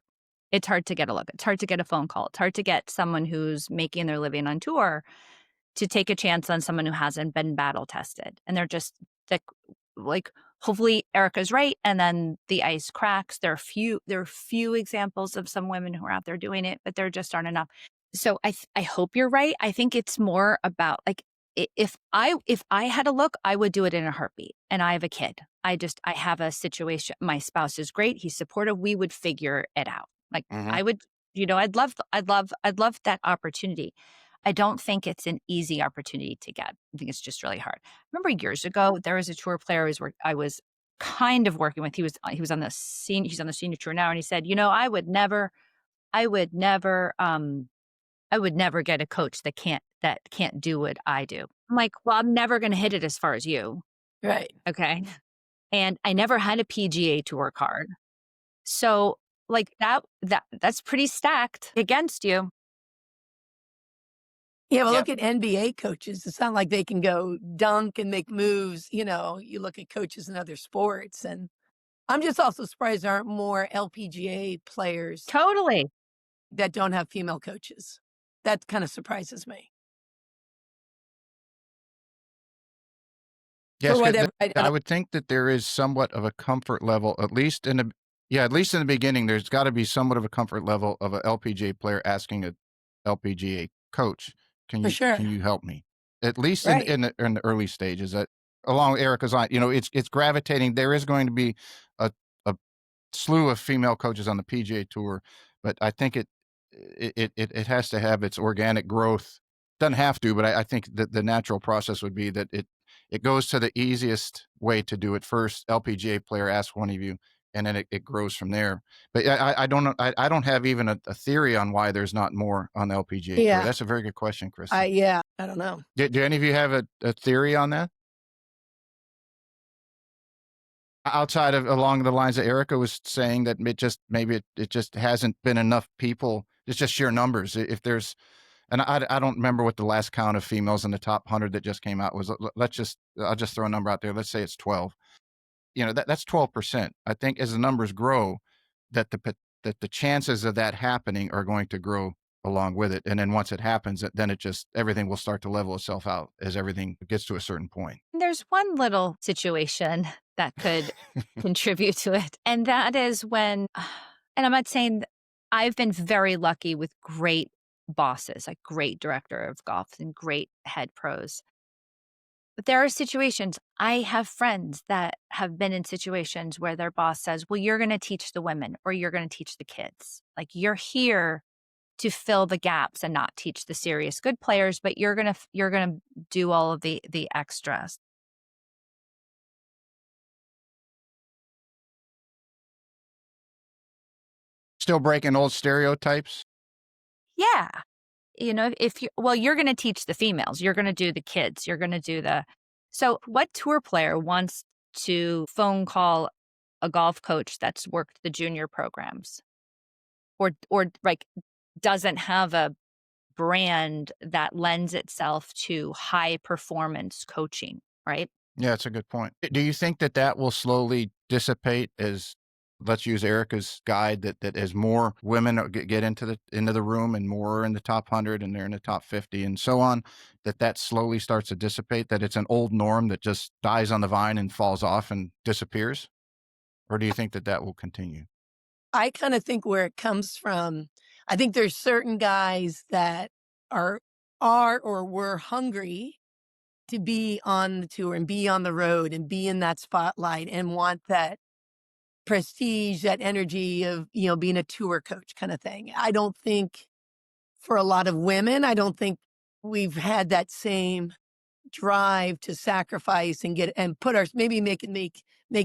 It's hard to get a look. It's hard to get a phone call. It's hard to get someone who's making their living on tour to take a chance on someone who hasn't been battle tested. And they're just like hopefully Erica's right, and then the ice cracks. There are few examples of some women who are out there doing it, but there just aren't enough. So I hope you're right. I think it's more about like if I had a look, I would do it in a heartbeat. And I have a kid. I have a situation. My spouse is great. He's supportive. We would figure it out. Like I would, I'd love that opportunity. I don't think it's an easy opportunity to get. I think it's just really hard. I remember years ago, there was a tour player I was kind of working with. He was on the he's on the senior tour now. And he said, I would never get a coach that can't do what I do. I'm like, well, I'm never going to hit it as far as you. Right. Okay. And I never had a PGA Tour card. So like that's pretty stacked against you. Yeah, well, look at NBA coaches. It's not like they can go dunk and make moves. You look at coaches in other sports. And I'm just also surprised there aren't more LPGA players Totally. that don't have female coaches. That kind of surprises me. Yes, For whatever, I would think that there is somewhat of a comfort level, at least in the beginning. There's got to be somewhat of a comfort level of a LPGA player asking a LPGA coach, "Can For you sure. can you help me?" At least Right. in the early stages. That along with Erica's line, it's gravitating. There is going to be a slew of female coaches on the PGA Tour, but I think it has to have its organic growth. Doesn't have to, but I think that the natural process would be that it goes to the easiest way to do it first. LPGA player asks one of you, and then it grows from there. But I don't know. I don't have even a theory on why there's not more on the LPGA tour. Yeah. That's a very good question, Krista. I don't know. Do any of you have a theory on that? Outside of along the lines that Erika was saying, that it just hasn't been enough people. It's just sheer numbers. If there's, and I don't remember what the last count of females in the top 100 that just came out was. I'll just throw a number out there. Let's say it's 12. That's 12%. I think as the numbers grow, that the chances of that happening are going to grow along with it. And then once it happens, then everything will start to level itself out as everything gets to a certain point. There's one little situation that could contribute to it. And that is when, and I'm not saying I've been very lucky with great bosses, like great director of golf and great head pros. But there are situations, I have friends that have been in situations where their boss says, well, you're going to teach the women or you're going to teach the kids. Like you're here to fill the gaps and not teach the serious good players, but you're going to do all of the extras. Still breaking old stereotypes. Yeah. You're going to teach the females, you're going to do the kids, you're going to do so what tour player wants to phone call a golf coach that's worked the junior programs or like doesn't have a brand that lends itself to high performance coaching, right? Yeah, that's a good point. Do you think that will slowly dissipate as, let's use Erika's guide, that as more women get into the room and more are in the top 100 and they're in the top 50 and so on, that slowly starts to dissipate, that it's an old norm that just dies on the vine and falls off and disappears? Or do you think that will continue? I kind of think where it comes from, I think there's certain guys that are or were hungry to be on the tour and be on the road and be in that spotlight and want that prestige, that energy of, being a tour coach kind of thing. I don't think for a lot of women, I don't think we've had that same drive to sacrifice and maybe make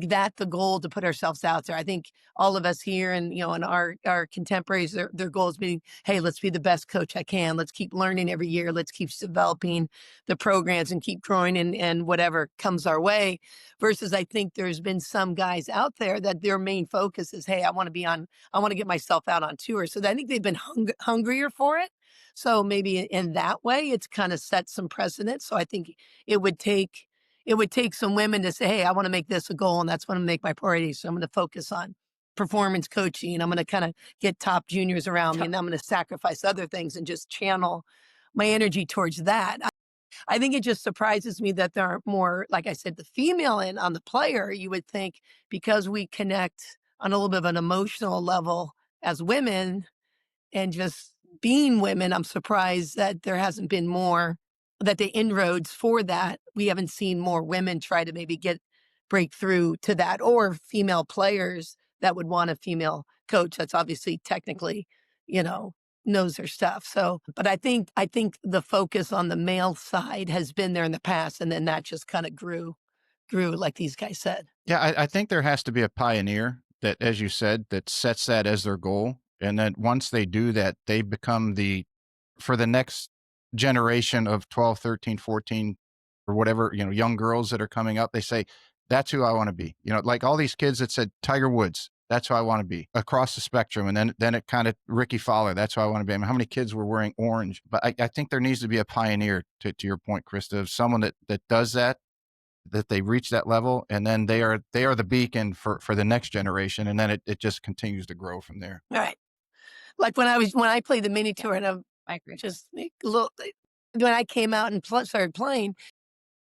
that the goal to put ourselves out there. I think all of us here and and our contemporaries, their goals being, hey, let's be the best coach I can. Let's keep learning every year. Let's keep developing the programs and keep growing and whatever comes our way. Versus I think there's been some guys out there that their main focus is, hey, I want to get myself out on tour. So I think they've been hungrier for it. So maybe in that way, it's kind of set some precedent. So I think it would take some women to say, hey, I want to make this a goal and that's what I'm going to make my priority. So I'm going to focus on performance coaching and I'm going to kind of get top juniors around me and I'm going to sacrifice other things and just channel my energy towards that. I think it just surprises me that there aren't more, like I said, the female and on the player. You would think because we connect on a little bit of an emotional level as women and just being women, I'm surprised that there hasn't been more, that the inroads for that. We haven't seen more women try to maybe break through to that, or female players that would want a female coach that's obviously technically, knows their stuff. So, but I think the focus on the male side has been there in the past, and then that just kind of grew like these guys said. Yeah, I think there has to be a pioneer that, as you said, that sets that as their goal. And then once they do that, they become for the next generation of 12, 13, 14, or whatever, young girls that are coming up, they say, that's who I want to be. Like all these kids that said Tiger Woods, that's who I want to be, across the spectrum. And then it kind of Ricky Fowler, that's who I want to be. I mean, how many kids were wearing orange? But I think there needs to be a pioneer, to your point, Krista, of someone that does that they reach that level, and then they are the beacon for the next generation, and then it just continues to grow from there. All right. Like when I played the mini tour, and I agree. just a little, when I came out and started playing,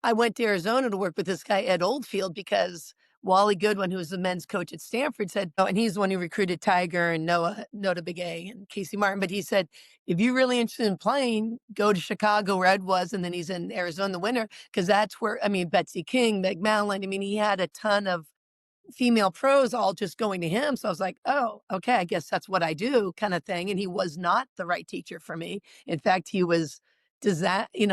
I went to Arizona to work with this guy, Ed Oldfield, because Wally Goodwin, who was the men's coach at Stanford, said, oh, and he's the one who recruited Tiger and Nota Big A and Casey Martin. But he said, if you're really interested in playing, go to Chicago where Ed was. And then he's in Arizona the winter, because that's where, Betsy King, Meg Mallon. He had a ton of female pros all just going to him. So I was like, oh, okay, I guess that's what I do, kind of thing. And he was not the right teacher for me. In fact, he was, he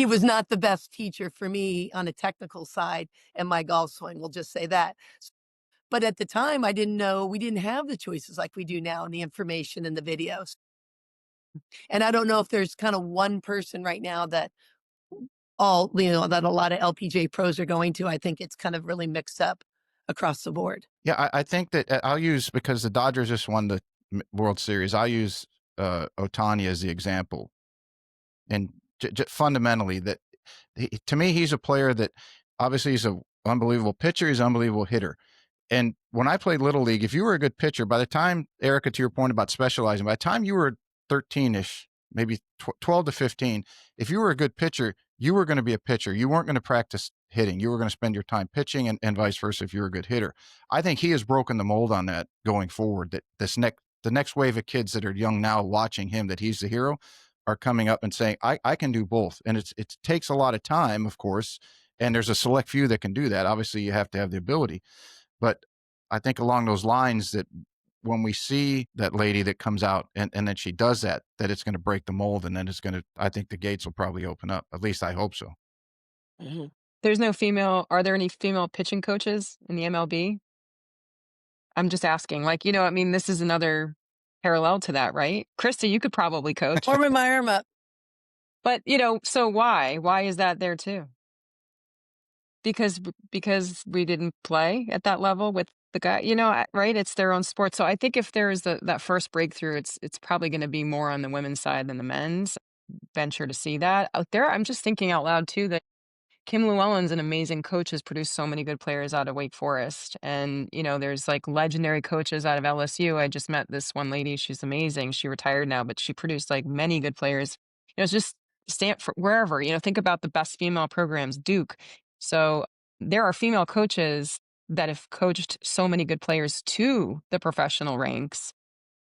was not the best teacher for me on a technical side and my golf swing. We'll just say that. But at the time, I didn't know we didn't have the choices like we do now and the information and the videos. And I don't know if there's kind of one person right now that that a lot of LPGA pros are going to. I think it's kind of really mixed up across the board. Yeah, I think that I'll use, because the Dodgers just won the World Series, I'll use Otani as the example. And fundamentally, that to me, he's a player that obviously he's an unbelievable pitcher, he's an unbelievable hitter. And when I played Little League, if you were a good pitcher, by the time, Erika, to your point about specializing, by the time you were 13-ish, maybe 12 to 15, if you were a good pitcher, you were going to be a pitcher. You weren't going to practice hitting. You were going to spend your time pitching, and vice versa if you were a good hitter. I think he has broken the mold on that going forward, that the next wave of kids that are young now watching him, that he's the hero, are coming up and saying, I can do both. And it takes a lot of time, of course, and there's a select few that can do that. Obviously, you have to have the ability. But I think along those lines, that when we see that lady that comes out and then she does that it's going to break the mold, and then I think the gates will probably open up. At least I hope so. Mm-hmm. Are there any female pitching coaches in the MLB? I'm just asking, this is another parallel to that, right? Krista, you could probably coach. Warming my arm up. But, so why? Why is that there too? Because we didn't play at that level with the guy, right? It's their own sport. So I think if there is that first breakthrough, it's probably going to be more on the women's side than the men's. Venture to see that out there. I'm just thinking out loud too that Kim Llewellyn's an amazing coach, has produced so many good players out of Wake Forest. And, there's like legendary coaches out of LSU. I just met this one lady. She's amazing. She retired now, but she produced like many good players. It's just Stanford, wherever, think about the best female programs, Duke. So there are female coaches that have coached so many good players to the professional ranks,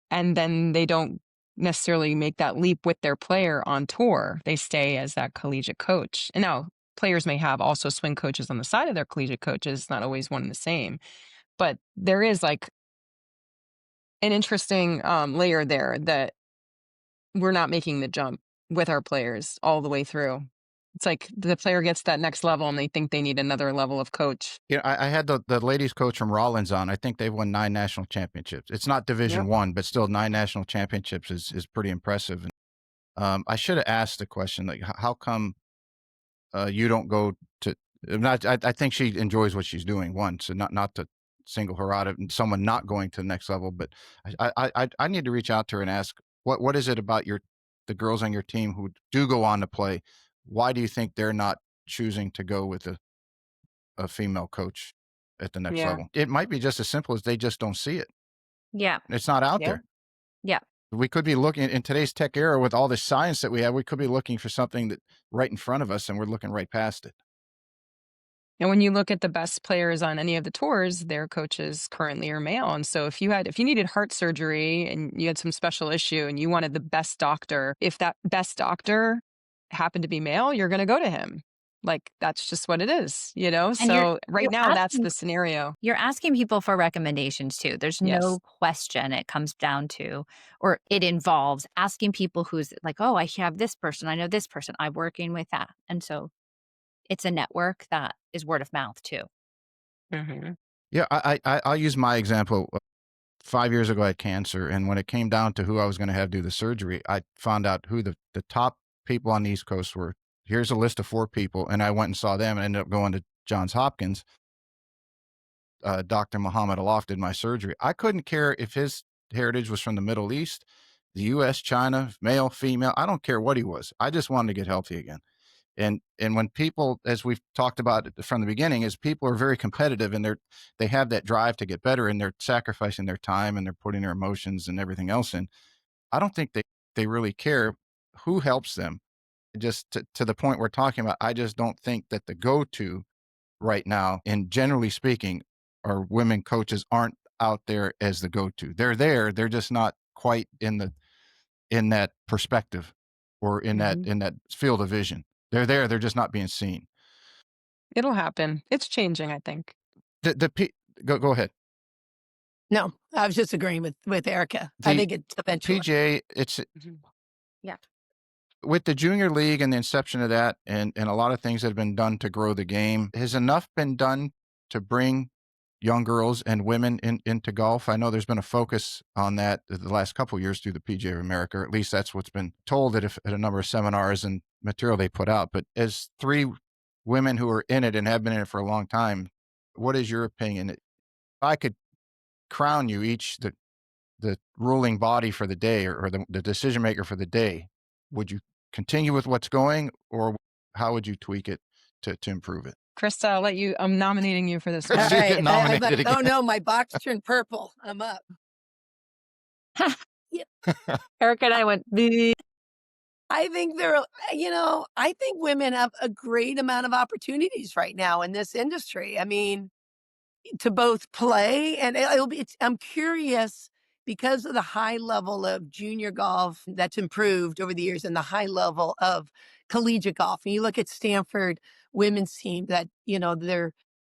and then they don't necessarily make that leap with their player on tour. They stay as that collegiate coach. And now players may have also swing coaches on the side of their collegiate coaches. It's not always one and the same. But there is like an interesting layer there that we're not making the jump with our players all the way through. It's like the player gets that next level and they think they need another level of coach. Yeah, I had the ladies coach from Rollins on. I think they've won 9 national championships. It's not Division I, but still 9 national championships is pretty impressive. And I should have asked the question, like, how come you don't go to? I think she enjoys what she's doing. One, so not to single her out of someone not going to the next level, but I need to reach out to her and ask what is it about the girls on your team who do go on to play? Why do you think they're not choosing to go with a female coach at the next level? It might be just as simple as they just don't see it. Yeah. It's not out there. Yeah. We could be looking in today's tech era with all this science that we have. We could be looking for something that right in front of us, and we're looking right past it. And when you look at the best players on any of the tours, their coaches currently are male. And so if you needed heart surgery and you had some special issue and you wanted the best doctor, if that best doctor happened to be male, you're going to go to him. Like, that's just what it is, And so right now, that's the scenario. You're asking people for recommendations too. There's no question. It comes down to, or it involves asking people who's like, oh, I have this person. I know this person. I'm working with that. And so it's a network that is word of mouth too. Mm-hmm. Yeah, I'll use my example. 5 years ago, I had cancer. And when it came down to who I was going to have do the surgery, I found out who the top people on the East Coast were. Here's a list of 4 people. And I went and saw them and ended up going to Johns Hopkins. Dr. Muhammad Alaf did my surgery. I couldn't care if his heritage was from the Middle East, the U.S., China, male, female. I don't care what he was. I just wanted to get healthy again. And when people, as we've talked about from the beginning, is people are very competitive and they have that drive to get better, and they're sacrificing their time and they're putting their emotions and everything else in. I don't think they really care who helps them. Just to the point we're talking about, I just don't think that the go-to right now, and generally speaking, our women coaches aren't out there as the go-to. They're there. They're just not quite in that perspective or in that field of vision. They're there. They're just not being seen. It'll happen. It's changing, I think. Go ahead. No, I was just agreeing with Erika. I think it's eventually. PGA, Yeah. With the junior league and the inception of that, and a lot of things that have been done to grow the game, has enough been done to bring young girls and women into golf? I know there's been a focus on that the last couple of years through the PGA of America, or at least that's what's been told at a number of seminars and material they put out. But as three women who are in it and have been in it for a long time, what is your opinion? If I could crown you each the ruling body for the day, or the decision maker for the day, would you continue with what's going, or how would you tweak it to improve it? Krista, I'll let you. I'm nominating you for this Krista, one. you All get right. nominated Oh again. no, my box turned purple. I'm up. Erika and I went, "Bleh." I think I think women have a great amount of opportunities right now in this industry. I mean, to both play and I'm curious because of the high level of junior golf that's improved over the years and the high level of collegiate golf. And you look at Stanford women's team that, they're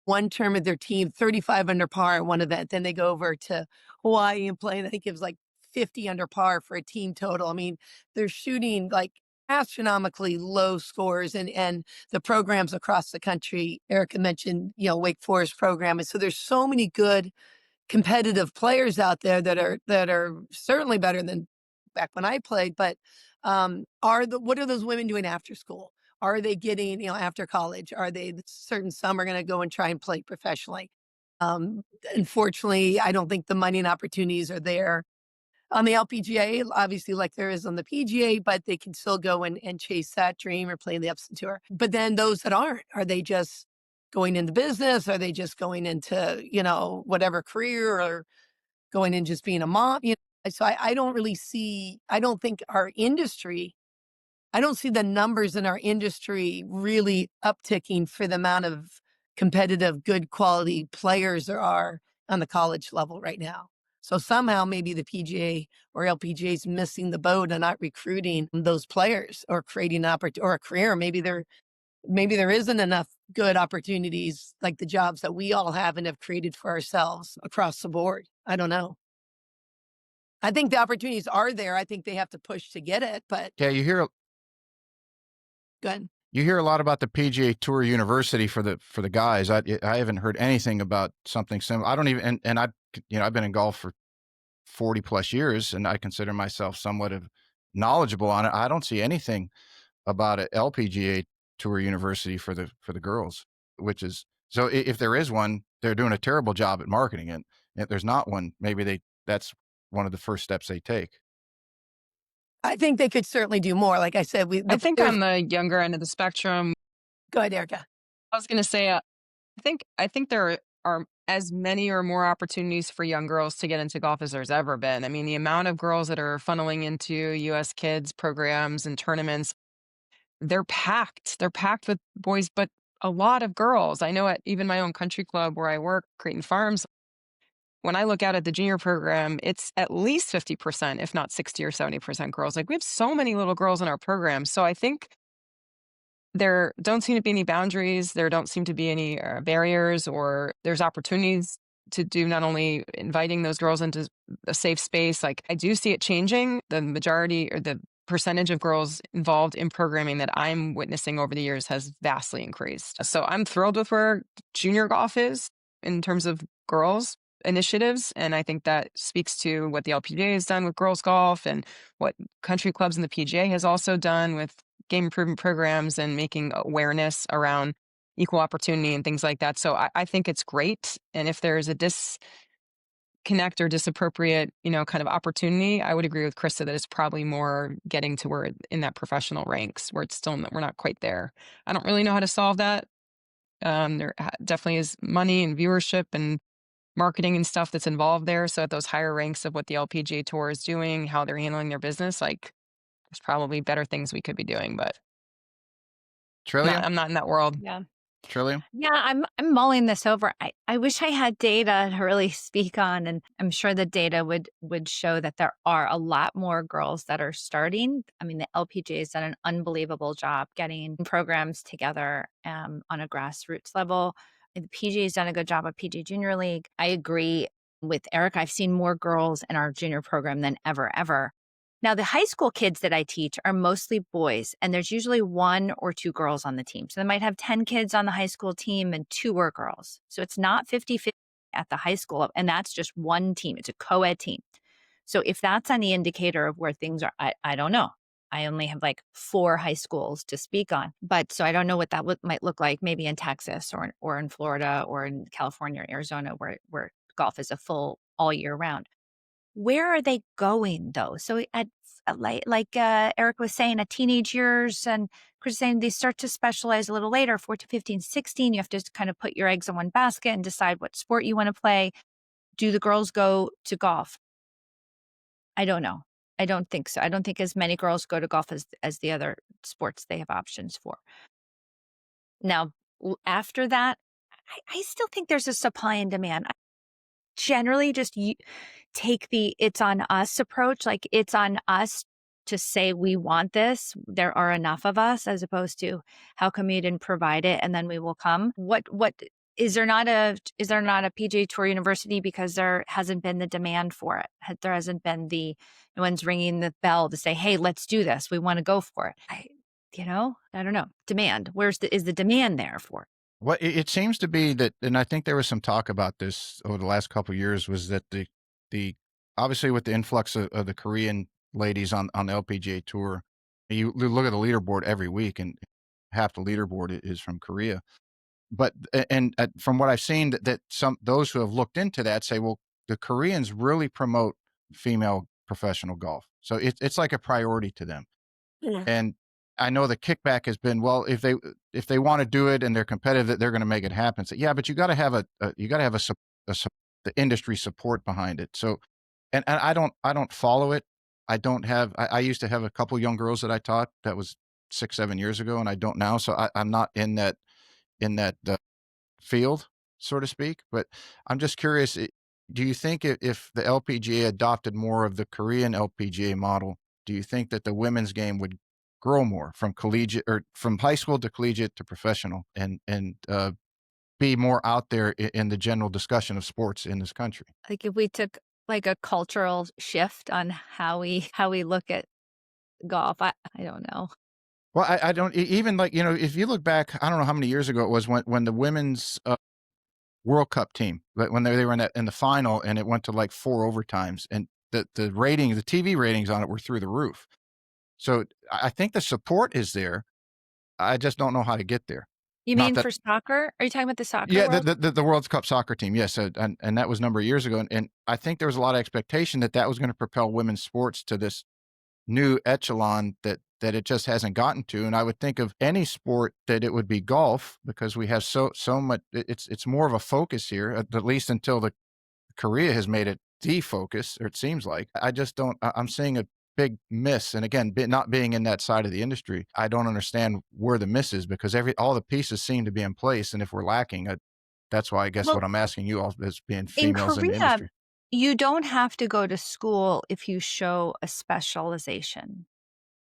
one term of their team, 35 under par at one event. Then they go over to Hawaii and play, and I think it was like 50 under par for a team total. I mean, they're shooting like astronomically low scores and the programs across the country. Erika mentioned, Wake Forest program. And so there's so many good competitive players out there that are certainly better than back when I played. But what are those women doing after school? Are they getting, after college? Are they some are going to go and try and play professionally? Um, Unfortunately, I don't think the money and opportunities are there on the LPGA, obviously, like there is on the PGA, but they can still go and chase that dream or play the Epson Tour. But then those that aren't, are they just going into business? Are they just going into, whatever career, or going in just being a mom? So I don't really see, I don't think our industry, I don't see the numbers in our industry really upticking for the amount of competitive, good quality players there are on the college level right now. So somehow maybe the PGA or LPGA is missing the boat and not recruiting those players or creating an opportunity or a career. Maybe there isn't enough good opportunities like the jobs that we all have and have created for ourselves across the board. I don't know. I think the opportunities are there. I think they have to push to get it, but Yeah, good. you hear a lot about the PGA Tour University for the guys. I haven't heard anything about something similar. I don't even, and I've been in golf for 40 plus years, and I consider myself somewhat of knowledgeable on it. I don't see anything about an LPGA Tour University for the girls, which is, so if there is one, they're doing a terrible job at marketing it. If there's not one, maybe that's one of the first steps they take. I think they could certainly do more. Like I said, I think on the younger end of the spectrum, go ahead, Erika. I was going to say, I think there are as many or more opportunities for young girls to get into golf as there's ever been. I mean, the amount of girls that are funneling into U.S. kids programs and tournaments, they're packed. They're packed with boys, but a lot of girls. I know at even my own country club where I work, Creighton Farms, when I look out at the junior program, it's at least 50%, if not 60 or 70% girls. Like we have so many little girls in our program. So I think there don't seem to be any boundaries. There don't seem to be any barriers, or there's opportunities to do not only inviting those girls into a safe space. Like I do see it changing. The majority or the percentage of girls involved in programming that I'm witnessing over the years has vastly increased. So I'm thrilled with where junior golf is in terms of girls initiatives. And I think that speaks to what the LPGA has done with girls golf and what country clubs and the PGA has also done with game improvement programs and making awareness around equal opportunity and things like that. So I think it's great. And if there's a disconnect or disappropriate, kind of opportunity, I would agree with Krista that it's probably more getting to where in that professional ranks where we're not quite there. I don't really know how to solve that. There definitely is money and viewership and marketing and stuff that's involved there. So at those higher ranks of what the LPGA Tour is doing, how they're handling their business, like there's probably better things we could be doing, but Trillium? I'm not in that world. Yeah. Trillium? Yeah, I'm mulling this over. I wish I had data to really speak on, and I'm sure the data would show that there are a lot more girls that are starting. I mean, the LPGA has done an unbelievable job getting programs together on a grassroots level. And the PGA has done a good job of PGA Junior League. I agree with Erika. I've seen more girls in our junior program than ever. Now, the high school kids that I teach are mostly boys, and there's usually 1 or 2 girls on the team. So they might have 10 kids on the high school team and 2 are girls. So it's not 50-50 at the high school, and that's just one team. It's a co-ed team. So if that's any indicator of where things are, I don't know. I only have like 4 high schools to speak on, but so I don't know what that might look like. Maybe in Texas or in Florida or in California or Arizona, where golf is a full all year round. Where are they going though? So Eric was saying, at teenage years, and Chris was saying they start to specialize a little later, 14, 15, 16. You have to kind of put your eggs in one basket and decide what sport you want to play. Do the girls go to golf? I don't know. I don't think so. I don't think as many girls go to golf as the other sports they have options for. Now, after that, I still think there's a supply and demand. I generally just take the it's on us approach. Like, it's on us to say we want this. There are enough of us, as opposed to how come you didn't provide it and then we will come. What is there not a PGA Tour university because there hasn't been the demand for it? There hasn't been no one's ringing the bell to say, hey, let's do this. We want to go for it. I don't know. Demand. Is the demand there for it? Well, it seems to be that, and I think there was some talk about this over the last couple of years, was that the obviously with the influx of the Korean ladies on the LPGA Tour, you look at the leaderboard every week, and half the leaderboard is from Korea. But from what I've seen, that those who have looked into that say, well, the Koreans really promote female professional golf, so it's like a priority to them. Yeah. And I know the kickback has been, well, if they want to do it and they're competitive, they're going to make it happen. So yeah, but you got to have the industry support behind it. So, and I don't follow it. I used to have a couple young girls that I taught. That was 6-7 years ago, and I don't now. So I'm not in that field, so to speak. But I'm just curious, do you think if the LPGA adopted more of the Korean LPGA model, do you think that the women's game would grow more from collegiate, or from high school to collegiate to professional, and be more out there in the general discussion of sports in this country? Like, if we took like a cultural shift on how we look at golf, I don't know. Well, I don't even, like, if you look back, I don't know how many years ago it was when the women's World Cup team, when they were in the final, and it went to like 4 overtimes, and the TV ratings on it were through the roof. So I think the support is there. I just don't know how to get there. You Not mean that- for soccer? Are you talking about the soccer Yeah, world? the World Cup soccer team, yes, and that was a number of years ago, and I think there was a lot of expectation that was going to propel women's sports to this new echelon that it just hasn't gotten to. And I would think of any sport that it would be golf, because we have so much. It's more of a focus here, at least until the Korea has made it the focus, or it seems like. I just don't. I'm seeing a big miss, and again, not being in that side of the industry, I don't understand where the miss is, because all the pieces seem to be in place, and if we're lacking, that's why I guess Well, what I'm asking you all, as being in females in the Korea, industry. you don't have to go to school if you show a specialization.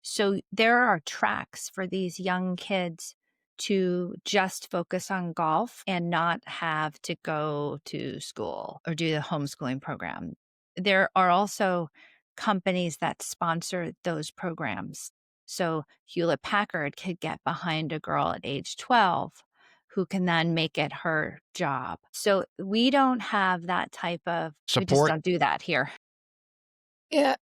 So there are tracks for these young kids to just focus on golf and not have to go to school or do the homeschooling program. There are also companies that sponsor those programs. So Hewlett Packard could get behind a girl at age 12 who can then make it her job. So we don't have that type of, we just Support. don't do that here. Yeah.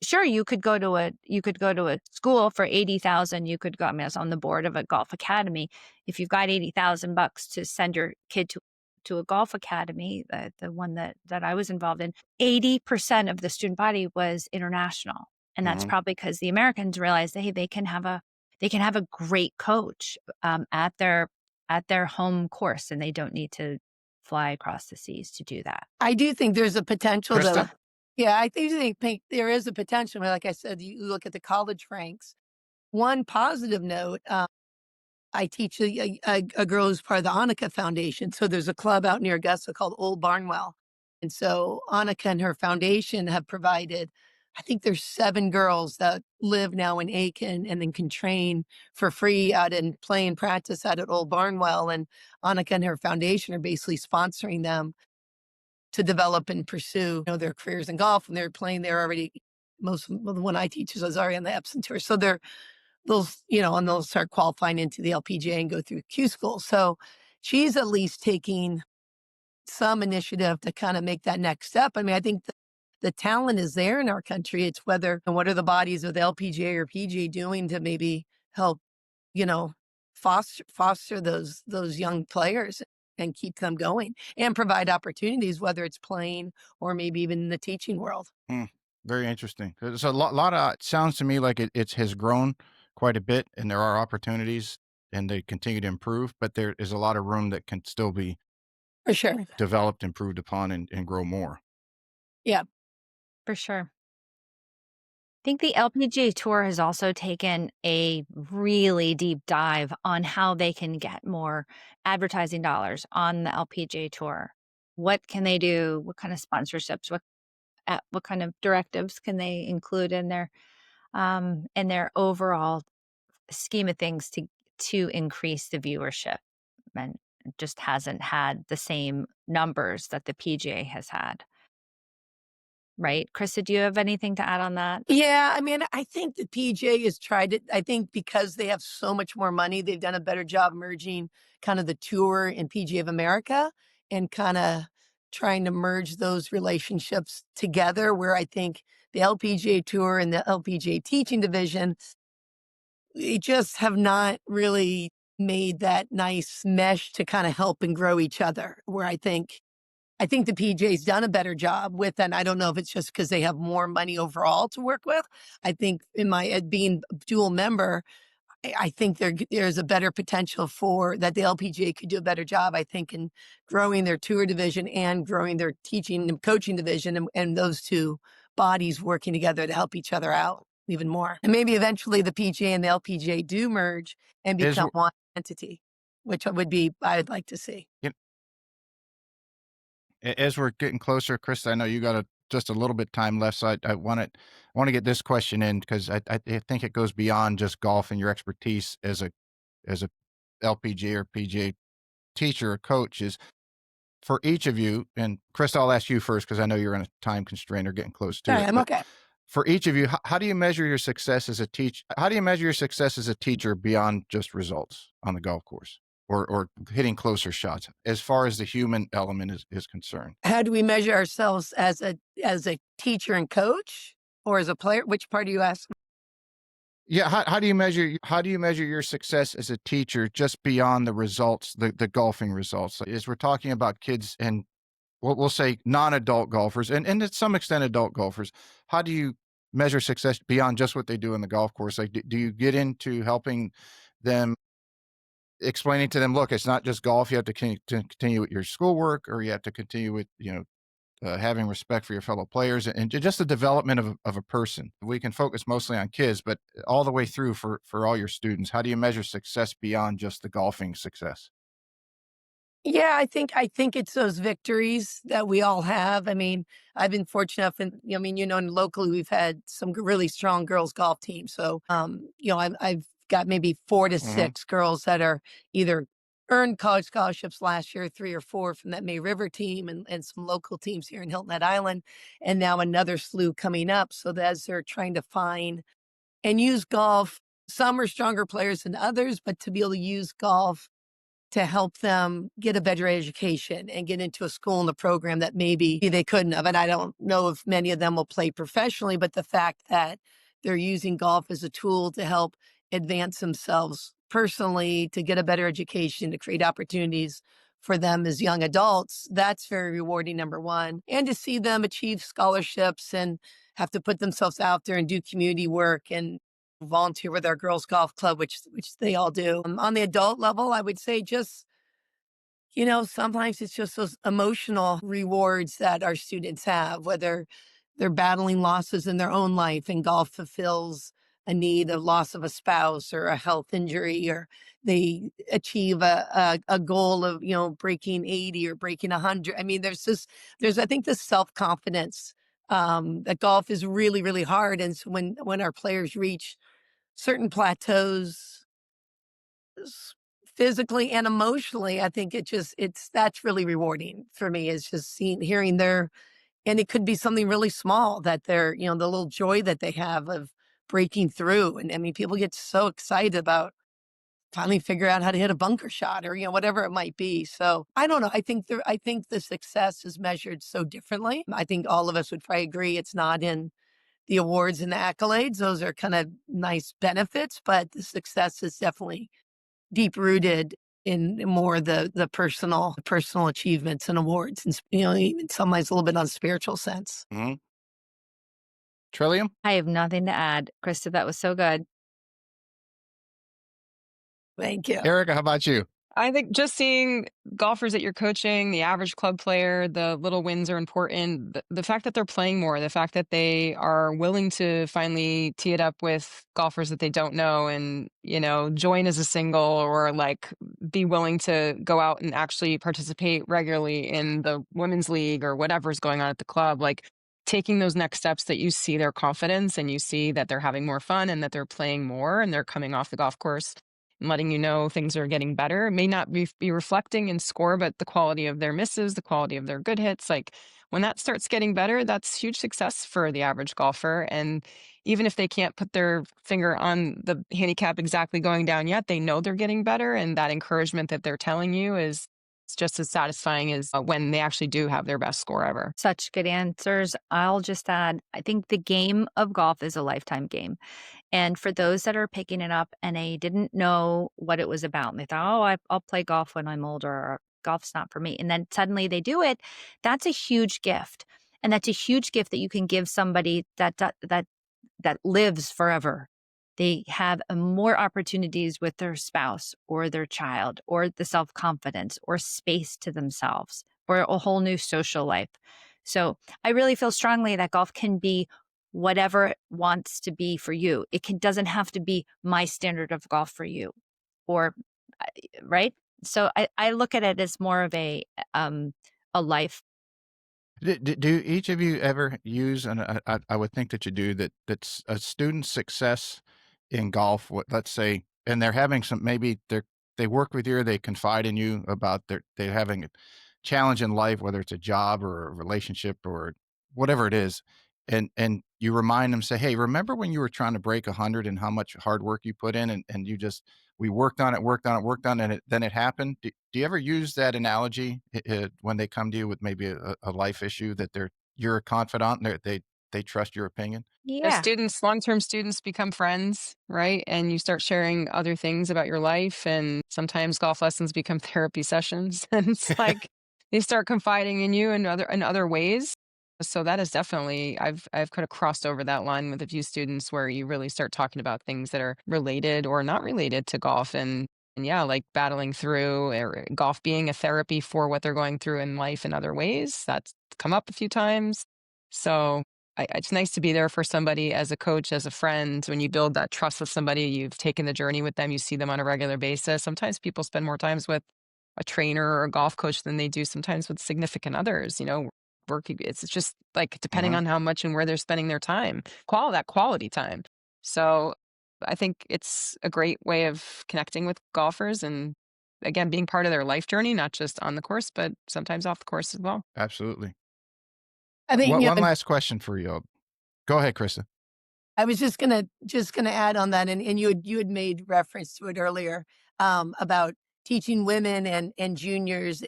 Sure, you could go to a school for 80,000. You could go. I mean, I was on the board of a golf academy. If you've got $80,000 to send your kid to a golf academy, the one that I was involved in, 80% of the student body was international, and that's Mhm. probably because the Americans realized that, hey, they can have a great coach at their home course, and they don't need to fly across the seas to do that. I do think there's a potential, though. Krista? Yeah, I think there is a potential. Like I said, you look at the college ranks. One positive note, I teach a girl who's part of the Annika Foundation. So there's a club out near Augusta called Old Barnwell. And so Annika and her foundation have provided, I think there's 7 girls that live now in Aiken and then can train for free out and play and practice out at Old Barnwell. And Annika and her foundation are basically sponsoring them to develop and pursue, their careers in golf. And they're playing there already. The one I teach is already on the Epson Tour. So and they'll start qualifying into the LPGA and go through Q school. So she's at least taking some initiative to kind of make that next step. I mean, I think the talent is there in our country. It's whether and what are the bodies with LPGA or PGA doing to maybe help, you know, foster those young players and keep them going and provide opportunities, whether it's playing or maybe even in the teaching world. Hmm, very interesting. There's a lot of, it sounds to me like it has grown quite a bit, and there are opportunities, and they continue to improve, but there is a lot of room that can still be For sure. developed, improved upon, and grow more. Yeah. For sure. I think the LPGA Tour has also taken a really deep dive on how they can get more advertising dollars on the LPGA Tour. What can they do? What kind of sponsorships? What kind of directives can they include in their overall scheme of things to increase the viewership? And it just hasn't had the same numbers that the PGA has had. Right? Krista, do you have anything to add on that? Yeah, I mean, I think the PGA has tried it. I think because they have so much more money, they've done a better job merging kind of the tour and PGA of America and kind of trying to merge those relationships together. Where I think the LPGA Tour and the LPGA teaching division, they just have not really made that nice mesh to kind of help and grow each other. Where I think the PJ's done a better job with, and I don't know if it's just because they have more money overall to work with. I think in my being a dual member, I think there's a better potential for that the LPGA could do a better job, I think, in growing their tour division and growing their teaching and coaching division, and those two bodies working together to help each other out even more. And maybe eventually the PGA and the LPGA do merge and As become one entity, which I'd like to see. As we're getting closer, Chris, I know you got just a little bit time left, so I want to get this question in because I think it goes beyond just golf and your expertise as a LPGA or PGA teacher or coach. Is for each of you, and Chris, I'll ask you first because I know you're on a time constraint or getting close to All right, it. I'm But okay. for each of you, how do you measure your success as a teacher? How do you measure your success as a teacher beyond just results on the golf course or hitting closer shots, as far as the human element is concerned? How do we measure ourselves as a teacher and coach or as a player? Which part do you ask? Yeah, how do you measure your success as a teacher just beyond the results, the golfing results? Like, as we're talking about kids and we'll say non-adult golfers and to some extent adult golfers, how do you measure success beyond just what they do on the golf course? Like, do you get into helping them, explaining to them, look, it's not just golf. You have to continue with your schoolwork, or you have to continue with, having respect for your fellow players and just the development of a person. We can focus mostly on kids, but all the way through for all your students. How do you measure success beyond just the golfing success? Yeah, I think it's those victories that we all have. I mean, I've been fortunate enough, and I mean, locally we've had some really strong girls golf teams. So, I've got maybe 4 to Hmm. 6 girls that are either earned college scholarships last year, 3 or 4 from that May River team, and some local teams here in Hilton Head Island, and now another slew coming up. So that as they're trying to find and use golf, some are stronger players than others, but to be able to use golf to help them get a better education and get into a school and a program that maybe they couldn't have. And I don't know if many of them will play professionally, but the fact that they're using golf as a tool to help advance themselves personally, to get a better education, to create opportunities for them as young adults, that's very rewarding, number one. And to see them achieve scholarships and have to put themselves out there and do community work and volunteer with our girls golf club, which they all do. On the adult level, I would say just, sometimes it's just those emotional rewards that our students have, whether they're battling losses in their own life and golf fulfills a need, a loss of a spouse or a health injury, or they achieve a goal of, breaking 80 or breaking 100. I mean, there's, I think, this self-confidence that golf is really, really hard. And so when our players reach certain plateaus physically and emotionally, I think that's really rewarding for me, is just hearing and it could be something really small that the little joy that they have of breaking through. And I mean, people get so excited about finally figure out how to hit a bunker shot or, whatever it might be. So I don't know. I think the success is measured so differently. I think all of us would probably agree it's not in the awards and the accolades. Those are kind of nice benefits, but the success is definitely deep rooted in more the personal achievements and awards, and even some ways a little bit on a spiritual sense. Hmm. Trillium? I have nothing to add. Krista, that was so good. Thank you. Erika, how about you? I think just seeing golfers that you're coaching, the average club player, the little wins are important. The fact that they're playing more, the fact that they are willing to finally tee it up with golfers that they don't know and, join as a single or like be willing to go out and actually participate regularly in the women's league or whatever's going on at the club. Like taking those next steps that you see their confidence and you see that they're having more fun and that they're playing more and they're coming off the golf course and letting you know things are getting better. It may not be reflecting in score, but the quality of their misses, the quality of their good hits, like when that starts getting better, that's huge success for the average golfer. And even if they can't put their finger on the handicap exactly going down yet, they know they're getting better. And that encouragement that they're telling you is it's just as satisfying as when they actually do have their best score ever. Such good answers. I'll just add, I think the game of golf is a lifetime game. And for those that are picking it up and they didn't know what it was about, and they thought, oh, I'll play golf when I'm older, or golf's not for me. And then suddenly they do it. That's a huge gift. And that's a huge gift that you can give somebody that lives forever. They have more opportunities with their spouse or their child or the self-confidence or space to themselves or a whole new social life. So I really feel strongly that golf can be whatever it wants to be for you. Doesn't have to be my standard of golf for you, or right. So I look at it as more of a life. Do each of you ever use, and I would think that you do, that's a student's success in golf, let's say, and they're having maybe they work with you or they confide in you about they're having a challenge in life, whether it's a job or a relationship or whatever it is, and you remind them, say, hey, remember when you were trying to break 100 and how much hard work you put in, and we worked on it, and then it happened. Do you ever use that analogy when they come to you with maybe a life issue that you're a confidant and they trust your opinion? As Yeah. students, long-term students become friends, right? And you start sharing other things about your life. And sometimes golf lessons become therapy sessions. And it's like they start confiding in you in other ways. So that is definitely I've kind of crossed over that line with a few students where you really start talking about things that are related or not related to golf and yeah, like battling through or golf being a therapy for what they're going through in life in other ways. That's come up a few times. So it's nice to be there for somebody as a coach, as a friend. When you build that trust with somebody, you've taken the journey with them, you see them on a regular basis. Sometimes people spend more times with a trainer or a golf coach than they do sometimes with significant others, working. It's just like depending Uh-huh. on how much and where they're spending their time, quality time. So I think it's a great way of connecting with golfers and again, being part of their life journey, not just on the course, but sometimes off the course as well. Absolutely. I think, One last question for you. Go ahead, Krista. I was just gonna add on that, and you had made reference to it earlier, about teaching women and juniors.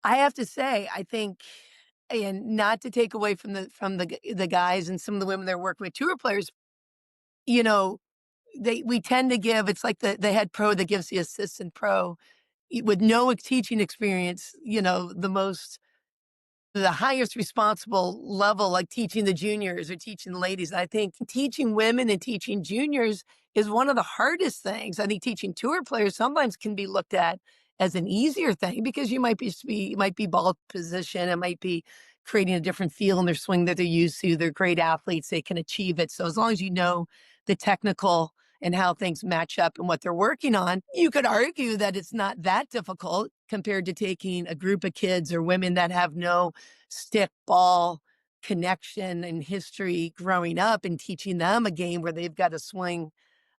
I have to say, I think, and not to take away from the guys and some of the women that are working with tour players, you know, we tend to give. It's like the head pro that gives the assistant pro with no teaching experience. The highest responsible level, like teaching the juniors or teaching the ladies. I think teaching women and teaching juniors is one of the hardest things. I think teaching tour players sometimes can be looked at as an easier thing because you might be ball position, it might be creating a different feel in their swing that they're used to. They're great athletes, they can achieve it. So as long as you know the technical and how things match up and what they're working on, you could argue that it's not that difficult compared to taking a group of kids or women that have no stick ball connection and history growing up and teaching them a game where they've got to swing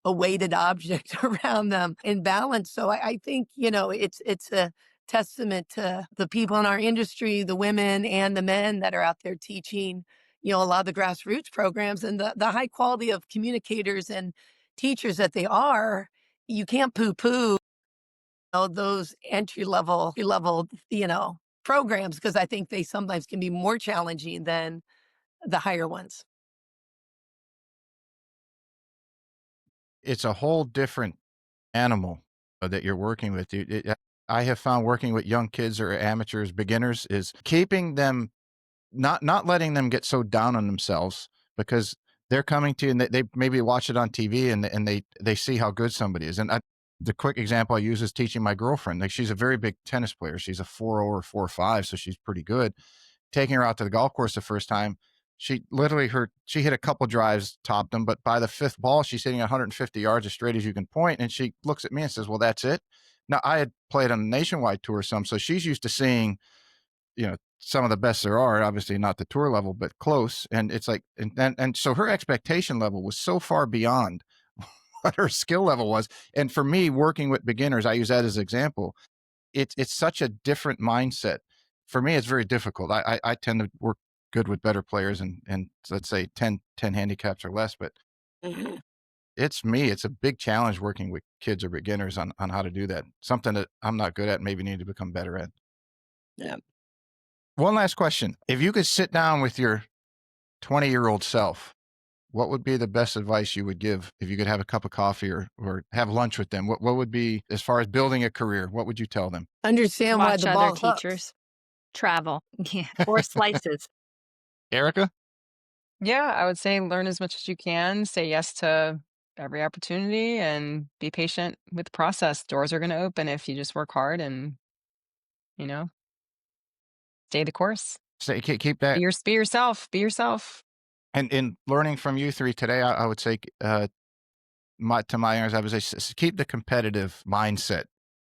a weighted object around them in balance. So I think, it's a testament to the people in our industry, the women and the men that are out there teaching, a lot of the grassroots programs and the high quality of communicators and teachers that they are. you can't poo-poo those entry level, programs, because I think they sometimes can be more challenging than the higher ones. It's a whole different animal that you're working with. I have found working with young kids or amateurs, beginners, is keeping them, not letting them get so down on themselves, because they're coming to you and they maybe watch it on TV and they see how good somebody is. And the quick example I use is teaching my girlfriend. Like, she's a very big tennis player. She's a 4.0 or 4.5, so she's pretty good. Taking her out to the golf course the first time, she literally she hit a couple drives, topped them, but by the fifth ball, she's hitting 150 yards as straight as you can point, and she looks at me and says, "Well, that's it." Now, I had played on a nationwide tour so she's used to seeing, some of the best there are, obviously not the tour level, but close. And it's like, and so her expectation level was so far beyond what her skill level was. And for me, working with beginners, I use that as an example. It's such a different mindset. For me, it's very difficult. I tend to work good with better players and let's say 10 handicaps or less, but Mhm. it's a big challenge working with kids or beginners on how to do that. Something that I'm not good at, maybe need to become better at. Yeah. One last question. If you could sit down with your 20-year-old self, what would be the best advice you would give if you could have a cup of coffee or have lunch with them? What would be, as far as building a career, what would you tell them? Understand why Watch the other ball hooks. teachers. Travel. Yeah. Or slices. Erika? Yeah, I would say learn as much as you can, say yes to every opportunity, and be patient with the process. Doors are going to open if you just work hard and, you know, stay the course. Keep that. Be yourself. Be yourself. And in learning from you three today, I would say, to my ears, I would say, keep the competitive mindset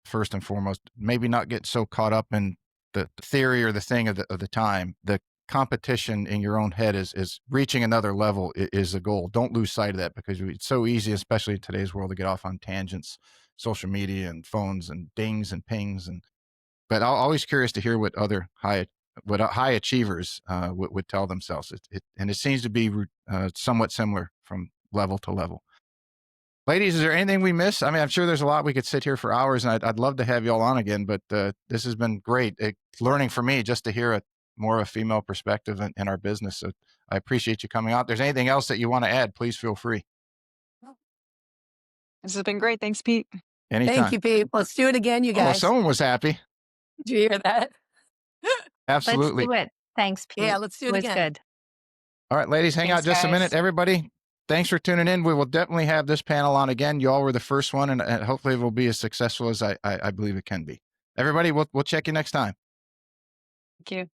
first and foremost. Maybe not get so caught up in the theory or the thing of the time. The competition in your own head is reaching another level is the goal. Don't lose sight of that, because it's so easy, especially in today's world, to get off on tangents, social media and phones and dings and pings. But I'm always curious to hear what other high achievers would tell themselves. And it seems to be somewhat similar from level to level. Ladies, is there anything we missed? I mean, I'm sure there's a lot. We could sit here for hours, and I'd love to have you all on again, but this has been great. Learning for me just to hear more of a female perspective in our business. So I appreciate you coming out. If there's anything else that you want to add, please feel free. This has been great. Thanks, Pete. Anytime. Thank you, Pete. Let's do it again, you Oh, guys. someone was happy. Did you hear that? Absolutely. Let's do it. Thanks, Pete. Yeah, let's do it was again. good. All right, ladies, hang Thanks, out just a minute. guys. Everybody, thanks for tuning in. We will definitely have this panel on again. You all were the first one, and hopefully it will be as successful as I believe it can be. Everybody, we'll check you next time. Thank you.